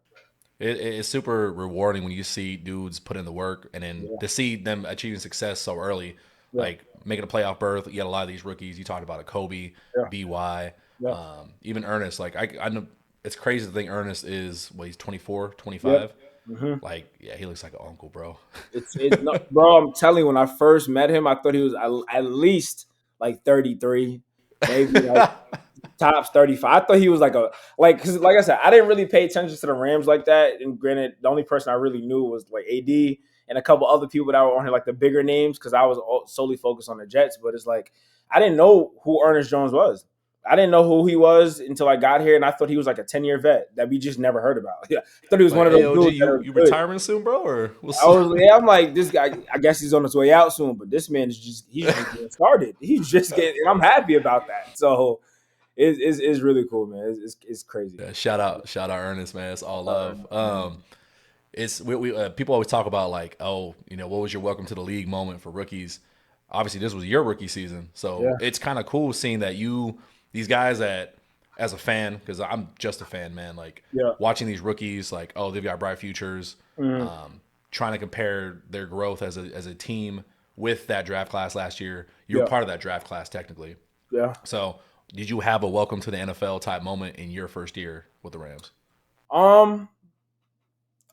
It's super rewarding when you see dudes put in the work and then Yeah, to see them achieving success so early, yeah, like making a playoff berth. You got a lot of these rookies. You talked about a Kobe, yeah, BY, yeah, even Ernest. Like I know it's crazy to think Ernest is he's 24, yep. 25. Hmm. Like yeah, he looks like an uncle, bro. It's no, bro. I'm telling you, when I first met him, I thought he was at least like 33, maybe like Tops 35. I thought he was because like I said, I didn't really pay attention to the Rams like that. And granted, the only person I really knew was like AD and a couple other people that were on here, like the bigger names, because I was solely focused on the Jets. But it's like I didn't know who Ernest Jones was. I didn't know who he was until I got here, and I thought he was like a 10-year vet that we just never heard about. Yeah, I thought he was Like, one of hey, those OG, dudes that are you good. retiring soon, bro? Or what's I'm like, this guy, I guess he's on his way out soon, but this man he's just getting started. He's just getting, and I'm happy about that. So it's really cool, man. It's crazy. Yeah, shout out Ernest, man. It's all love. It's we people always talk about like, oh, what was your welcome to the league moment for rookies? Obviously, this was your rookie season, so Yeah, it's kind of cool seeing that these guys that, as a fan, because I'm just a fan, man. Like yeah. watching these rookies, like, oh, they've got bright futures. Mhm. Trying to compare their growth as a team with that draft class last year. You were Yeah, part of that draft class technically. yeah. So, did you have a welcome to the NFL type moment in your first year with the Rams? Um,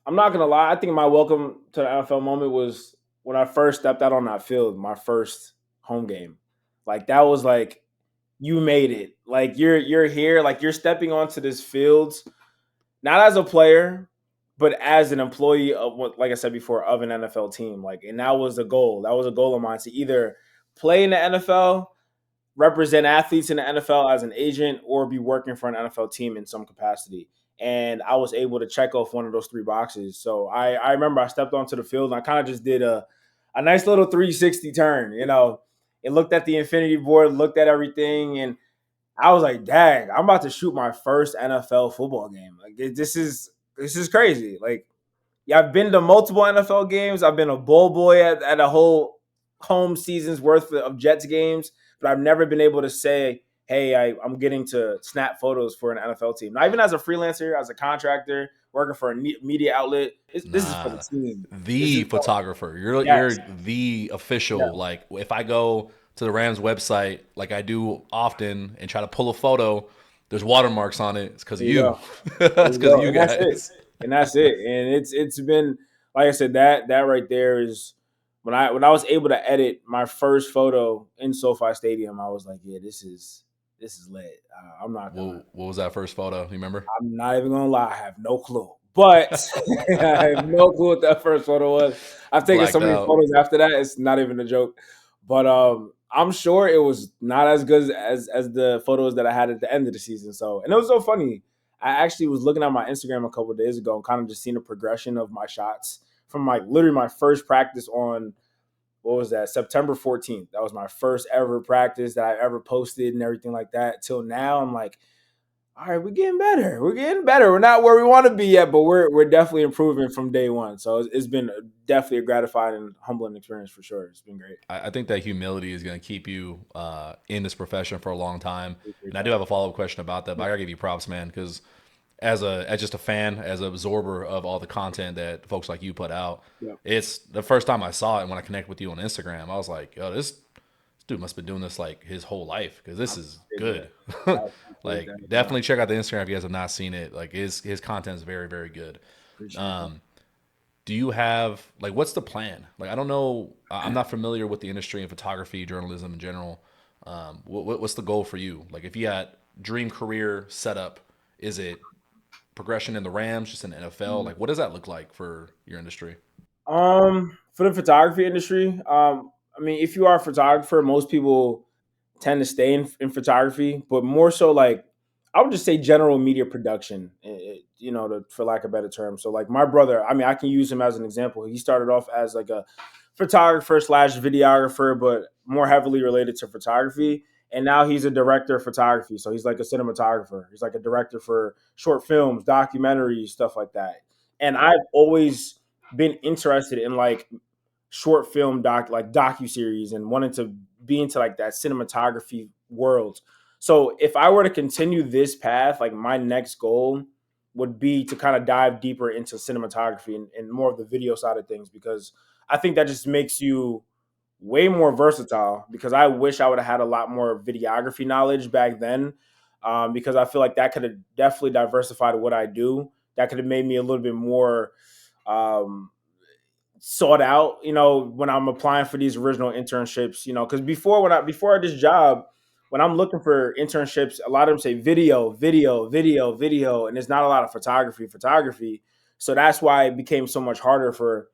I'm not gonna lie. I think my welcome to the NFL moment was when I first stepped out on that field, my first home game. Like that was like you made it. Like you're here. Like you're stepping onto this field, not as a player, but as an employee of what, like I said before, of an NFL team. Like, and that was the goal. That was a goal of mine to either play in the NFL, represent athletes in the NFL as an agent, or be working for an NFL team in some capacity. And I was able to check off one of those three boxes. So I remember I stepped onto the field and I kind of just did a nice little 360 turn, It looked at the infinity board, looked at everything, and I was like, dang, I'm about to shoot my first NFL football game. Like this is crazy. Like, yeah, I've been to multiple NFL games. I've been a bowl boy at a whole home season's worth of Jets games, but I've never been able to say, hey, I'm getting to snap photos for an NFL team. Not even as a freelancer, as a contractor, working for a media outlet. This is for the Nah, team. This the is for, photographer. You're yes, the official. yes, Like if I go to the Rams website, like I do often, and try to pull a photo, there's watermarks on it. It's because of there you you. go. There It's you because of go. you And that's it. guys. And that's it. And it's been like I said, that right there is when I was able to edit my first photo in SoFi Stadium, I was like, yeah, this is lit. What was that first photo? You remember? I'm not even gonna lie, I have no clue. But I have no clue what that first photo was. I've taken so Blacked many out. photos after that, it's not even a joke. But I'm sure it was not as good as the photos that I had at the end of the season. So, and it was so funny. I actually was looking at my Instagram a couple of days ago and kind of just seeing the progression of my shots from like literally my first practice on what was that, September 14th. That was my first ever practice that I ever posted and everything like that. Till now, I'm like, all right, we're getting better. We're getting better. We're not where we want to be yet, but we're definitely improving from day one. So it's been definitely a gratifying and humbling experience for sure. It's been great. I think that humility is going to keep you in this profession for a long time. Appreciate And I do that. have a follow up question about that, but Yeah, I gotta give you props, man, because as just a fan, as an absorber of all the content that folks like you put out, yeah. it's the first time I saw it when I connected with you on Instagram. I was like, yo, this dude must have been doing this like his whole life because I this is appreciate good. that. I appreciate Like, that. Yeah, definitely check out the Instagram if you guys have not seen it. Like, his content is very, very good. appreciate that. Um, do you have like what's the plan? Like, I don't know. I'm not familiar with the industry and photography, journalism in general. What's the goal for you? Like, if you had dream career setup, is it progression in the Rams, just in the NFL? Like, what does that look like for your industry? For the photography industry, I mean, if you are a photographer, most people tend to stay in photography, but more so like I would just say general media production, for lack of a better term. So like my brother, I mean, I can use him as an example. He started off as like a photographer slash videographer, but more heavily related to photography. And now he's a director of photography. So he's like a cinematographer. He's like a director for short films, documentaries, stuff like that. And I've always been interested in like short film docu series and wanted to be into like that cinematography world. So if I were to continue this path, like my next goal would be to kind of dive deeper into cinematography and more of the video side of things because I think that just makes you way more versatile because I wish I would have had a lot more videography knowledge back then because I feel like that could have definitely diversified what I do. That could have made me a little bit more um, sought out, when I'm applying for these original internships, because before I did this job, when I'm looking for internships, a lot of them say video, video, video, video, and there's not a lot of photography. So that's why it became so much harder for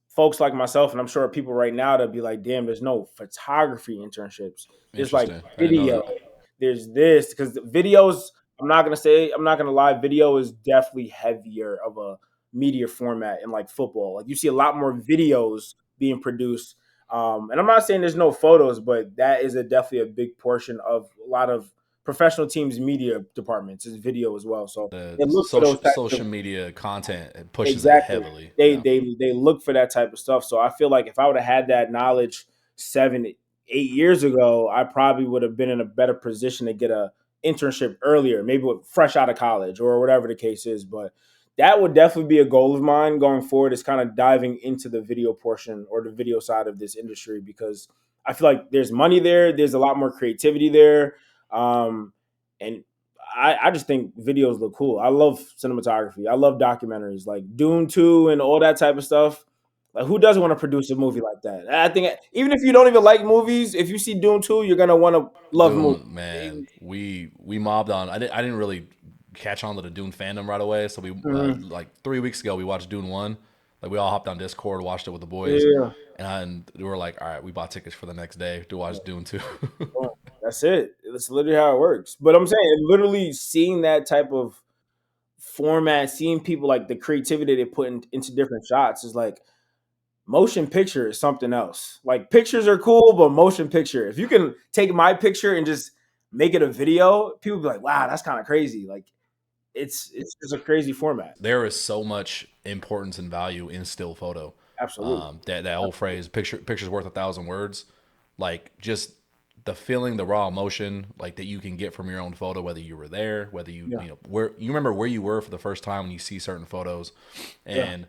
folks like myself, and I'm sure people right now to be like, damn, there's no photography internships. There's like Interesting. I didn't know video. that. There's this because videos. I'm not gonna lie. Video is definitely heavier of a media format in like football. Like you see a lot more videos being produced. And I'm not saying there's no photos, but that is definitely a big portion of a lot of professional teams' media departments is video as well. So The they look for those types social of media content, it pushes it exactly. heavily. They Yeah. they they look for that type of stuff. So I feel like if I would have had that knowledge 7, 8 years ago, I probably would have been in a better position to get a internship earlier, maybe fresh out of college or whatever the case is. But that would definitely be a goal of mine going forward, is kind of diving into the video portion or the video side of this industry, because I feel like there's money there, there's a lot more creativity there. And I just think videos look cool. I love cinematography. I love documentaries like Dune 2 and all that type of stuff. Like, who doesn't want to produce a movie like that? I think even if you don't even like movies, if you see Dune 2, you're gonna want to love movies. Dune, man, we mobbed on. I didn't really catch on to the Dune fandom right away. So we Mhm. like 3 weeks ago we watched Dune 1. Like we all hopped on Discord, watched it with the boys, Yeah, and we were like, all right, we bought tickets for the next day to watch Dune 2. well, that's it. That's literally how it works. But I'm saying, literally seeing that type of format, seeing people like the creativity they put into different shots is like motion picture is something else. Like pictures are cool, but motion picture, if you can take my picture and just make it a video, people be like, "Wow, that's kind of crazy." Like it's just a crazy format. There is so much importance and value in still photo. Absolutely. That old phrase, pictures worth 1,000 words. Like just the feeling, the raw emotion, like that you can get from your own photo, whether you were there, whether Yeah. you know where you remember where you were for the first time when you see certain photos, Yeah. and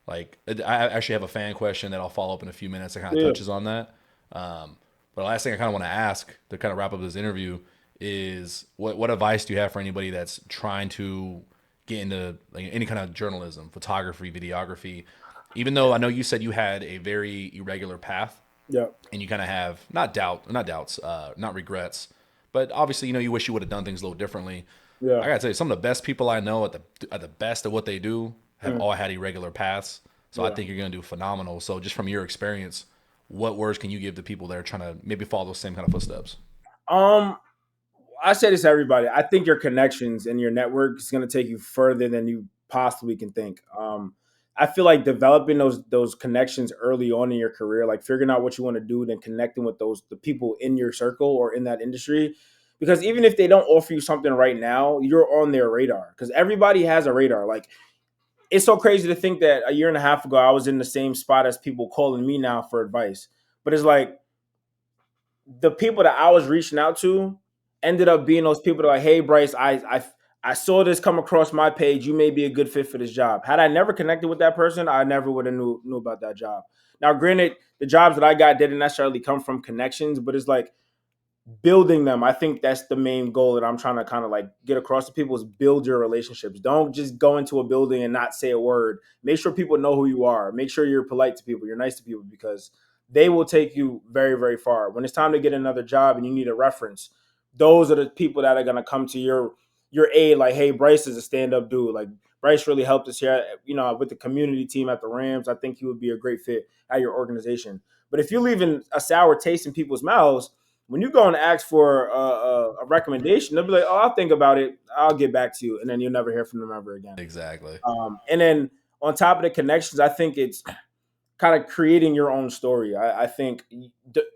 like I actually have a fan question that I'll follow up in a few minutes that kind of Yeah. touches on that. But the last thing I kind of want to ask to kind of wrap up this interview is what advice do you have for anybody that's trying to get into like any kind of journalism, photography, videography? Even though I know you said you had a very irregular path Yeah. and you kind of have not doubts, not regrets, but obviously you wish you would have done things a little differently. Yeah. I gotta tell you, some of the best people I know at the best of what they do have Mm. all had irregular paths. So I Yeah. think you're gonna do phenomenal. So just from your experience, what words can you give to people that are trying to maybe follow those same kind of footsteps? Um, I say this to everybody. I think your connections and your network is going to take you further than you possibly can think. I feel like developing those connections early on in your career, like figuring out what you want to do, then connecting with the people in your circle or in that industry, because even if they don't offer you something right now, you're on their radar. Because everybody has a radar. Like, it's so crazy to think that a year and a half ago I was in the same spot as people calling me now for advice, but it's like the people that I was reaching out to ended up being those people that are like, hey Bryce, I saw this come across my page. You may be a good fit for this job. Had I never connected with that person, I never would have knew about that job. Now, granted, the jobs that I got didn't necessarily come from connections, but it's like building them. I think that's the main goal that I'm trying to kind of like get across to people, is build your relationships. Don't just go into a building and not say a word. Make sure people know who you are. Make sure you're polite to people, you're nice to people, because they will take you very, very far. When it's time to get another job and you need a reference, those are the people that are going to come to your aid. Like, hey, Bryce is a stand-up dude. Like, Bryce really helped us here, with the community team at the Rams. I think he would be a great fit at your organization. But if you're leaving a sour taste in people's mouths, when you go and ask for a recommendation, they'll be like, "Oh, I'll think about it. I'll get back to you," and then you'll never hear from them ever again. Exactly. And then on top of the connections, I think it's kind of creating your own story. I think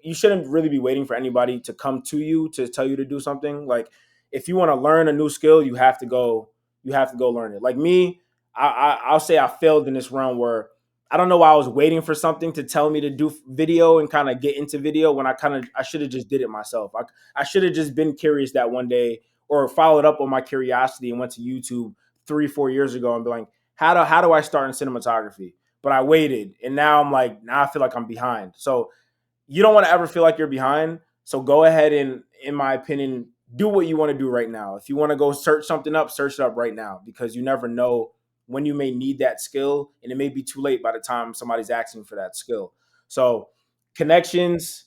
you shouldn't really be waiting for anybody to come to you to tell you to do something. Like, if you want to learn a new skill, you have to go. You have to go learn it. Like me, I'll say I failed in this realm where I don't know why I was waiting for something to tell me to do video and kind of get into video when I should have just did it myself. I should have just been curious that one day, or followed up on my curiosity and went to YouTube 3, 4 years ago and be like, how do I start in cinematography? But I waited, and now I feel like I'm behind. So you don't want to ever feel like you're behind. So go ahead and, in my opinion, do what you want to do right now. If you want to go search something up, search it up right now, because you never know when you may need that skill, and it may be too late by the time somebody's asking for that skill. So connections,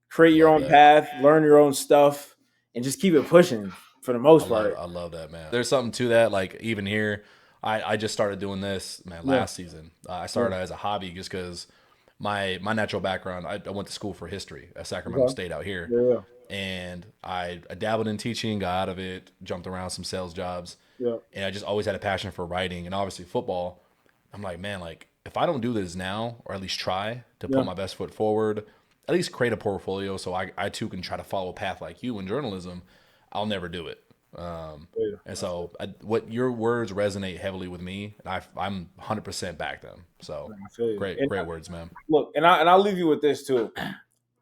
create your Love own that. path, learn your own stuff, and just keep it pushing for the most part. I love that, man. There's something to that. Like even here, I just started doing this, man, last season. I started as a hobby just because my natural background, I went to school for history at Sacramento State out here. Yeah. And I dabbled in teaching, got out of it, jumped around some sales jobs. Yeah. And I just always had a passion for writing and obviously football. I'm like, man, like if I don't do this now, or at least try to put my best foot forward, at least create a portfolio so I too can try to follow a path like you in journalism, I'll never do it. And so what your words resonate heavily with me, and I'm 100% back them. So great words, man. Look, and I'll leave you with this too.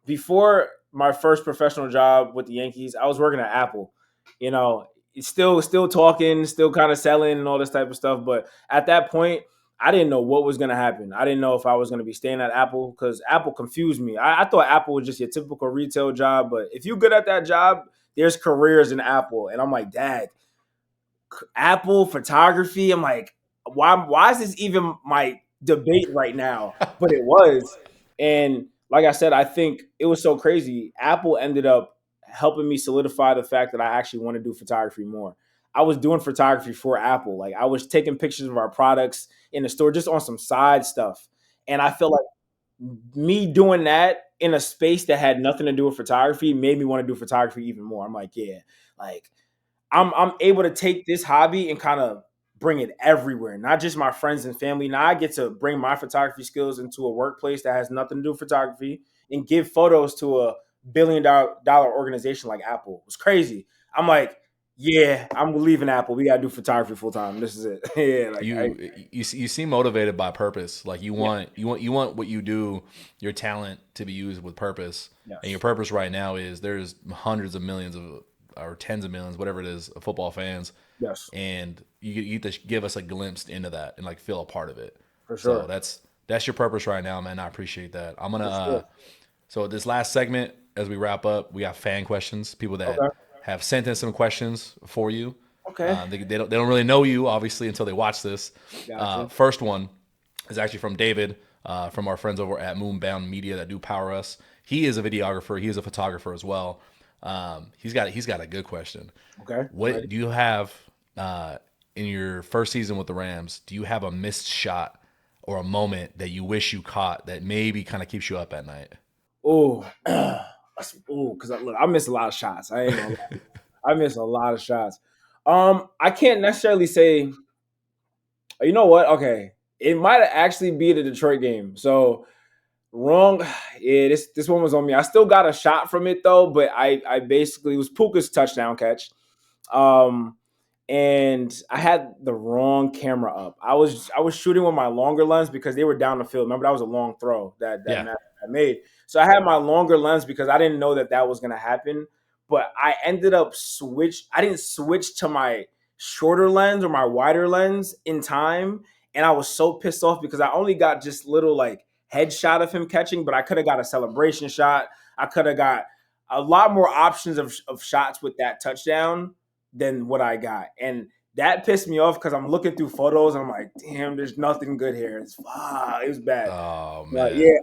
Before my first professional job with the Yankees, I was working at Apple. You know, still talking, still kind of selling and all this type of stuff. But at that point, I didn't know what was going to happen. I didn't know if I was going to be staying at Apple because Apple confused me. I thought Apple was just your typical retail job. But if you're good at that job, there's careers in Apple. And I'm like, Dad, Apple photography. I'm like, why is this even my debate right now? But it was. And like I said, I think it was so crazy. Apple ended up helping me solidify the fact that I actually want to do photography more. I was doing photography for Apple. Like I was taking pictures of our products in the store just on some side stuff. And I feel like me doing that in a space that had nothing to do with photography made me want to do photography even more. I'm like, yeah, like I'm able to take this hobby and kind of bring it everywhere, not just my friends and family. Now I get to bring my photography skills into a workplace that has nothing to do with photography and give photos to a $1 billion organization like Apple. It's crazy. I'm like, yeah, I'm leaving Apple. We gotta do photography full time. This is it. Yeah, like you seem motivated by purpose. Like you want what you do, your talent to be used with purpose. Yes. And your purpose right now is there's hundreds of millions of or tens of millions, whatever it is, of football fans. Yes. And you get to give us a glimpse into that and like feel a part of it. For sure. So that's your purpose right now, man. I appreciate that. I'm gonna so this last segment, as we wrap up, we got fan questions. People that have sent in some questions for you. Okay. They don't really know you obviously until they watch this. Gotcha. First one is actually from David, from our friends over at Moonbound Media that do power us. He is a videographer. He is a photographer as well. He's got a good question. Okay. What do you have in your first season with the Rams? Do you have a missed shot or a moment that you wish you caught that maybe kind of keeps you up at night? Oh, because I miss a lot of shots. I ain't gonna lie. I miss a lot of shots. I can't necessarily say. You know what? Okay, it might actually be the Detroit game. So wrong. Yeah, this one was on me. I still got a shot from it though, but I basically it was Puka's touchdown catch. And I had the wrong camera up. I was shooting with my longer lens because they were down the field. Remember that was a long throw that I made. So I had my longer lens because I didn't know that was going to happen. But I ended up I didn't switch to my shorter lens or my wider lens in time. And I was so pissed off because I only got just little like headshot of him catching, but I could have got a celebration shot. I could have got a lot more options of shots with that touchdown than what I got. And that pissed me off because I'm looking through photos and I'm like, damn, there's nothing good here. It was bad. Oh, man. Yeah.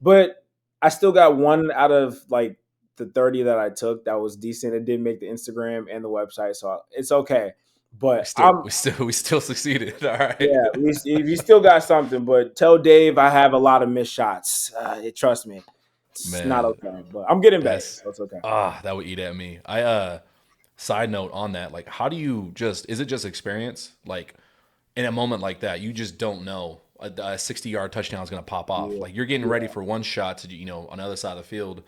But I still got one out of like the 30 that I took that was decent. It did make the Instagram and the website, so it's okay. But we still succeeded. All right. Yeah, we still got something. But tell Dave I have a lot of missed shots. Trust me, it's not okay. But I'm getting better, so it's okay. That would eat at me. Side note on that, like, how do you is it just experience? Like, in a moment like that, you just don't know a 60-yard touchdown is going to pop off. Like, you're getting ready for one shot to, on the other side of the field.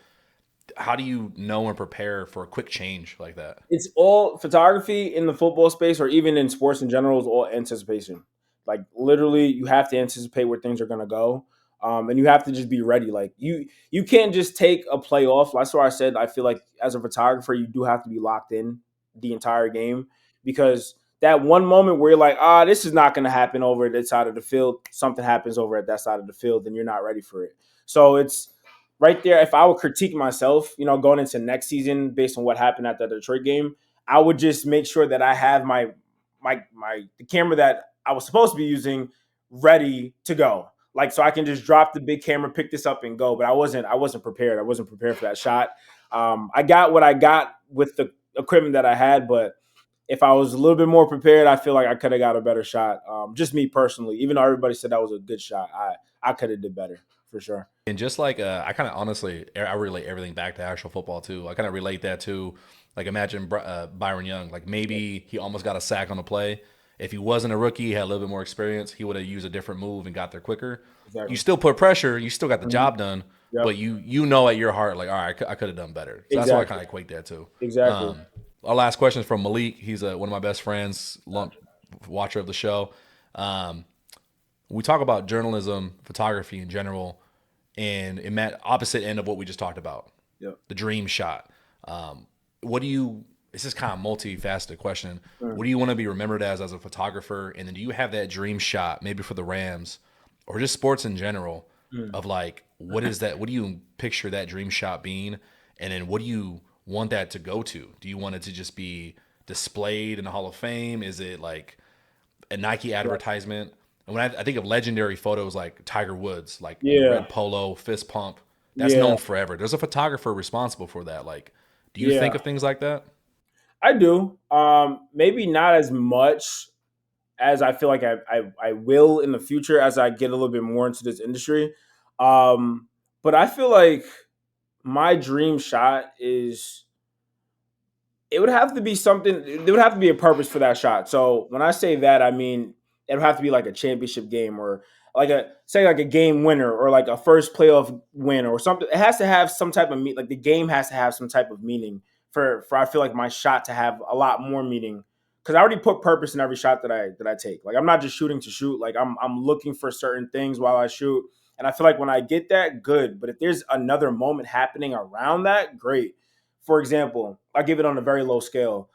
How do you know and prepare for a quick change like that? It's all photography in the football space or even in sports in general is all anticipation. Like, literally, you have to anticipate where things are going to go. And you have to just be ready. Like you can't just take a play off. That's why I said I feel like as a photographer, you do have to be locked in the entire game because that one moment where you're like, this is not going to happen over at that side of the field. Something happens over at that side of the field, and you're not ready for it. So it's right there. If I would critique myself, going into next season based on what happened at the Detroit game, I would just make sure that I have the camera that I was supposed to be using ready to go. Like, so I can just drop the big camera, pick this up and go. But I wasn't prepared. I wasn't prepared for that shot. I got what I got with the equipment that I had, but if I was a little bit more prepared, I feel like I could have got a better shot. Just me personally, even though everybody said that was a good shot, I could have did better for sure. And just like I kind of honestly, I relate everything back to actual football too. I kind of relate that to like imagine Byron Young. Like maybe he almost got a sack on the play. If he wasn't a rookie, he had a little bit more experience, he would have used a different move and got there quicker. You Exactly. still put pressure, you still got the Mhm. job done, Yep. but you know at your heart like, all right, I could have done better. So that's what I Exactly. kind of equate that to. Exactly. Our last question is from Malik. He's one of my best friends, long watcher of the show. Um, we talk about journalism, photography in general, and in that opposite end of what we just talked about, Yep. the dream shot. What do you? This is kind of multifaceted question. Mm. What do you want to be remembered as a photographer? And then do you have that dream shot, maybe for the Rams, or just sports in general, Mm. of like what is that? What do you picture that dream shot being? And then what do you want that to go to? Do you want it to just be displayed in the Hall of Fame? Is it like a Nike Yeah. advertisement? And when I think of legendary photos like Tiger Woods, like in the Yeah. red polo, fist pump, that's Yeah. known forever. There's a photographer responsible for that. Like, do you think Yeah. of things like that? I do. Maybe not as much as I feel like I will in the future as I get a little bit more into this industry. But I feel like my dream shot is it would have to be something. There would have to be a purpose for that shot. So when I say that, I mean it would have to be like a championship game or like a game winner or like a first playoff win or something. It has to have some type of like the game has to have some type of meaning for I feel like my shot to have a lot more meaning because I already put purpose in every shot that I take. Like I'm not just shooting to shoot. Like I'm looking for certain things while I shoot. And I feel like when I get that, good. But if there's another moment happening around that, great. For example, I give it on a very low scale,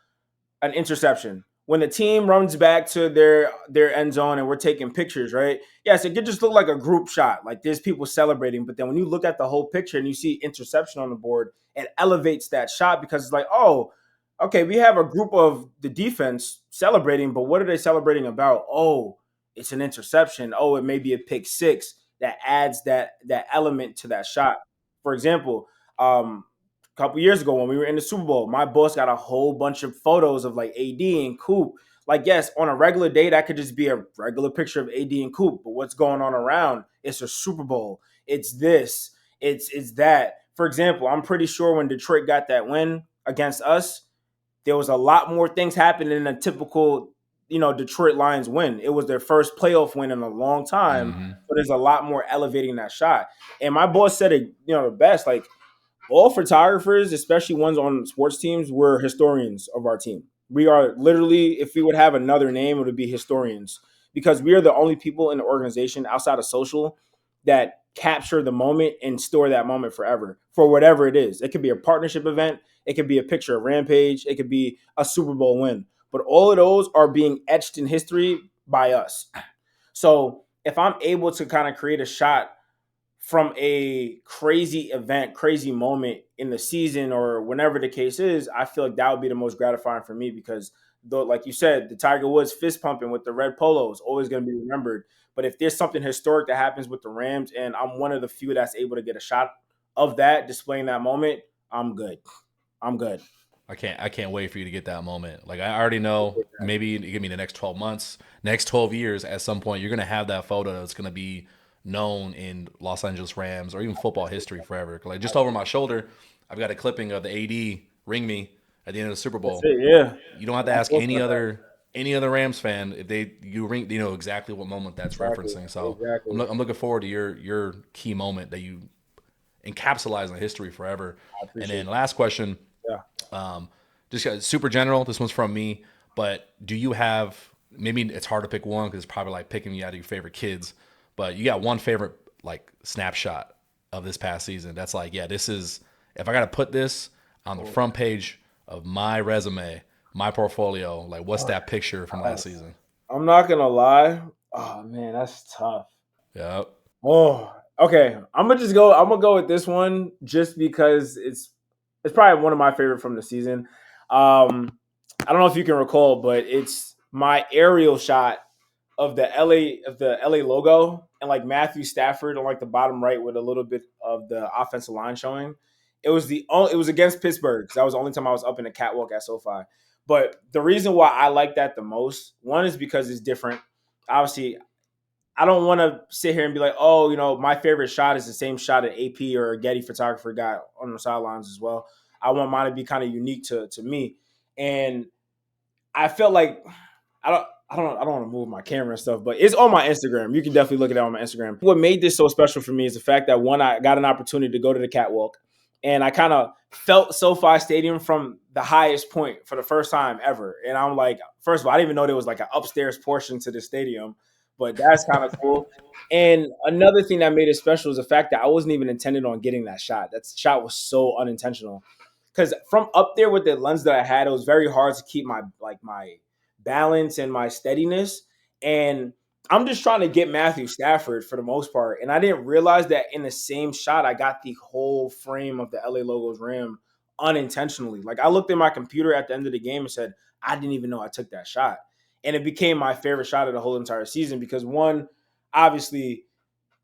an interception. When the team runs back to their end zone and we're taking pictures, right? Yes, it could just look like a group shot, like there's people celebrating. But then when you look at the whole picture and you see interception on the board, it elevates that shot because it's like, oh, okay, we have a group of the defense celebrating, but what are they celebrating about? Oh, it's an interception. Oh, it may be a pick six that adds that element to that shot. For example, a couple years ago when we were in the Super Bowl, my boss got a whole bunch of photos of like AD and Coop. Like, yes, on a regular day, that could just be a regular picture of AD and Coop. But what's going on around? It's a Super Bowl. It's this. It's that. For example, I'm pretty sure when Detroit got that win against us, there was a lot more things happening than a typical, Detroit Lions win. It was their first playoff win in a long time, Mm-hmm. but there's a lot more elevating that shot. And my boss said it, the best. Like all photographers, especially ones on sports teams, were historians of our team. We are literally, if we would have another name, it would be historians because we are the only people in the organization outside of social that capture the moment and store that moment forever for whatever it is. It could be a partnership event, it could be a picture of Rampage, it could be a Super Bowl win. But all of those are being etched in history by us. So if I'm able to kind of create a shot from a crazy event, crazy moment in the season or whenever the case is, I feel like that would be the most gratifying for me because though, like you said, the Tiger Woods fist pumping with the red polo is always going to be remembered. But if there's something historic that happens with the Rams and I'm one of the few that's able to get a shot of that, displaying that moment, I'm good. I'm good. I can't wait for you to get that moment. Like I already know, maybe you give me the next 12 months, next 12 years, at some point you're gonna have that photo that's gonna be known in Los Angeles Rams or even football history forever. Like just over my shoulder, I've got a clipping of the AD ring me at the end of the Super That's Bowl. it. Yeah. You don't have to I'm ask fortunate about any other Rams fan if you ring, you know exactly what moment that. that's Exactly. referencing. So Exactly. I'm looking forward to your key moment that you encapsulize in history forever. I And appreciate then it. last question, Yeah. um, just super general. This one's from me, but do you have? Maybe it's hard to pick one because it's probably like picking me out of your favorite kids. But you got one favorite like snapshot of this past season. That's like, yeah, this is. If I got to put this on the front page of my resume, my portfolio, like what's that picture from last season? I'm not gonna lie. Oh man, that's tough. Yep. Oh, okay. I'm gonna go with this one just because it's probably one of my favorite from the season. I don't know if you can recall, but it's my aerial shot of the LA logo and like Matthew Stafford on like the bottom right with a little bit of the offensive line showing. It was against Pittsburgh because that was the only time I was up in the catwalk at SoFi. But the reason why I like that the most, one is because it's different. Obviously, I don't want to sit here and be like, oh, my favorite shot is the same shot that AP or Getty photographer got on the sidelines as well. I want mine to be kind of unique to me. And I felt like I don't want to move my camera and stuff, but it's on my Instagram. You can definitely look at it on my Instagram. What made this so special for me is the fact that one, I got an opportunity to go to the catwalk, and I kind of felt SoFi Stadium from the highest point for the first time ever. And I'm like, first of all, I didn't even know there was like an upstairs portion to the stadium, but that's kind of cool. And another thing that made it special is the fact that I wasn't even intended on getting that shot. That shot was so unintentional. Because from up there with the lens that I had, it was very hard to keep my balance and my steadiness. And I'm just trying to get Matthew Stafford for the most part. And I didn't realize that in the same shot, I got the whole frame of the LA Logos rim unintentionally. Like, I looked at my computer at the end of the game and said, I didn't even know I took that shot. And it became my favorite shot of the whole entire season because, one, obviously,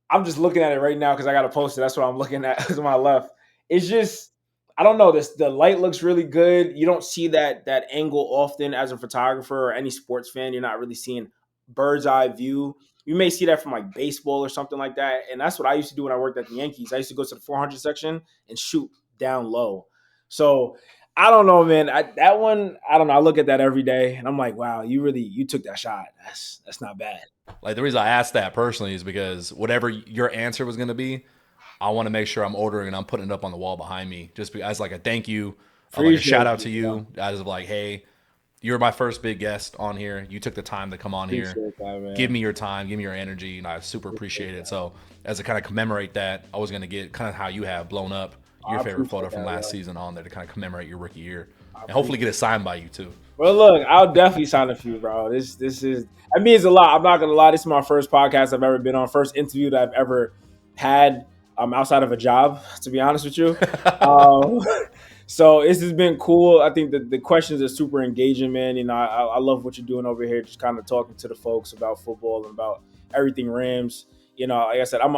I'm just looking at it right now because I got to post it. That's what I'm looking at to my left. It's just, I don't know. The light looks really good. You don't see that angle often as a photographer or any sports fan. You're not really seeing bird's eye view. You may see that from like baseball or something like that. And that's what I used to do when I worked at the Yankees. I used to go to the 400 section and shoot down low. So I don't know, man. That one, I don't know. I look at that every day and I'm like, wow, you took that shot. That's not bad. Like, the reason I asked that personally is because whatever your answer was going to be, I want to make sure I'm ordering and I'm putting it up on the wall behind me just as like a thank you, like a shout out to you, as of like, hey, you're my first big guest on here. You took the time to come on here. Give me your time, give me your energy, and I super appreciate it. So as to kind of commemorate that, I was going to get kind of how you have blown up your favorite photo from last season on there to kind of commemorate your rookie year, and hopefully get it signed by you too. Well, look, I'll definitely sign a few, bro. This is, it means a lot. I'm not gonna lie. This is my first podcast I've ever been on, first interview that I've ever had outside of a job, to be honest with you. So this has been cool. I think that the questions are super engaging, man. I love what you're doing over here, just kind of talking to the folks about football and about everything Rams. Like I said, I'm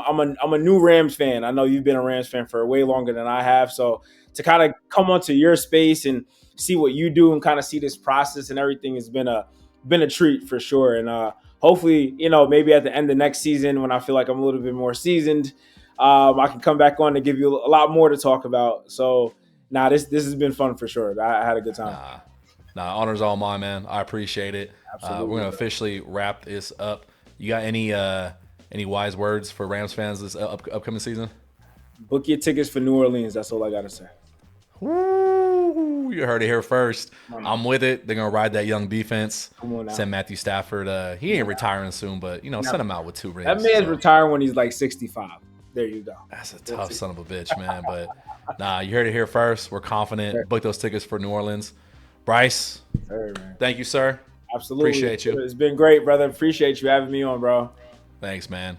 a new Rams fan. I know you've been a Rams fan for way longer than I have. So to kind of come onto your space and see what you do and kind of see this process and everything has been a treat for sure. And hopefully, maybe at the end of next season when I feel like I'm a little bit more seasoned, I can come back on to give you a lot more to talk about. So, this has been fun for sure. I had a good time. Honor's all mine, man. I appreciate it. We're gonna officially wrap this up. You got any wise words for Rams fans this upcoming season? Book your tickets for New Orleans. That's all I gotta say. Woo, you heard it here first. I'm with it. They're gonna ride that young defense. Send Matthew Stafford. He ain't retiring soon, but send him out with 2 rings. That man's retiring when he's like 65. There you go. That's a tough son of a bitch, man. But you heard it here first. We're confident. Book those tickets for New Orleans. Bryce, thank you, sir. Absolutely. Appreciate you. It's been great, brother. Appreciate you having me on, bro. Thanks, man.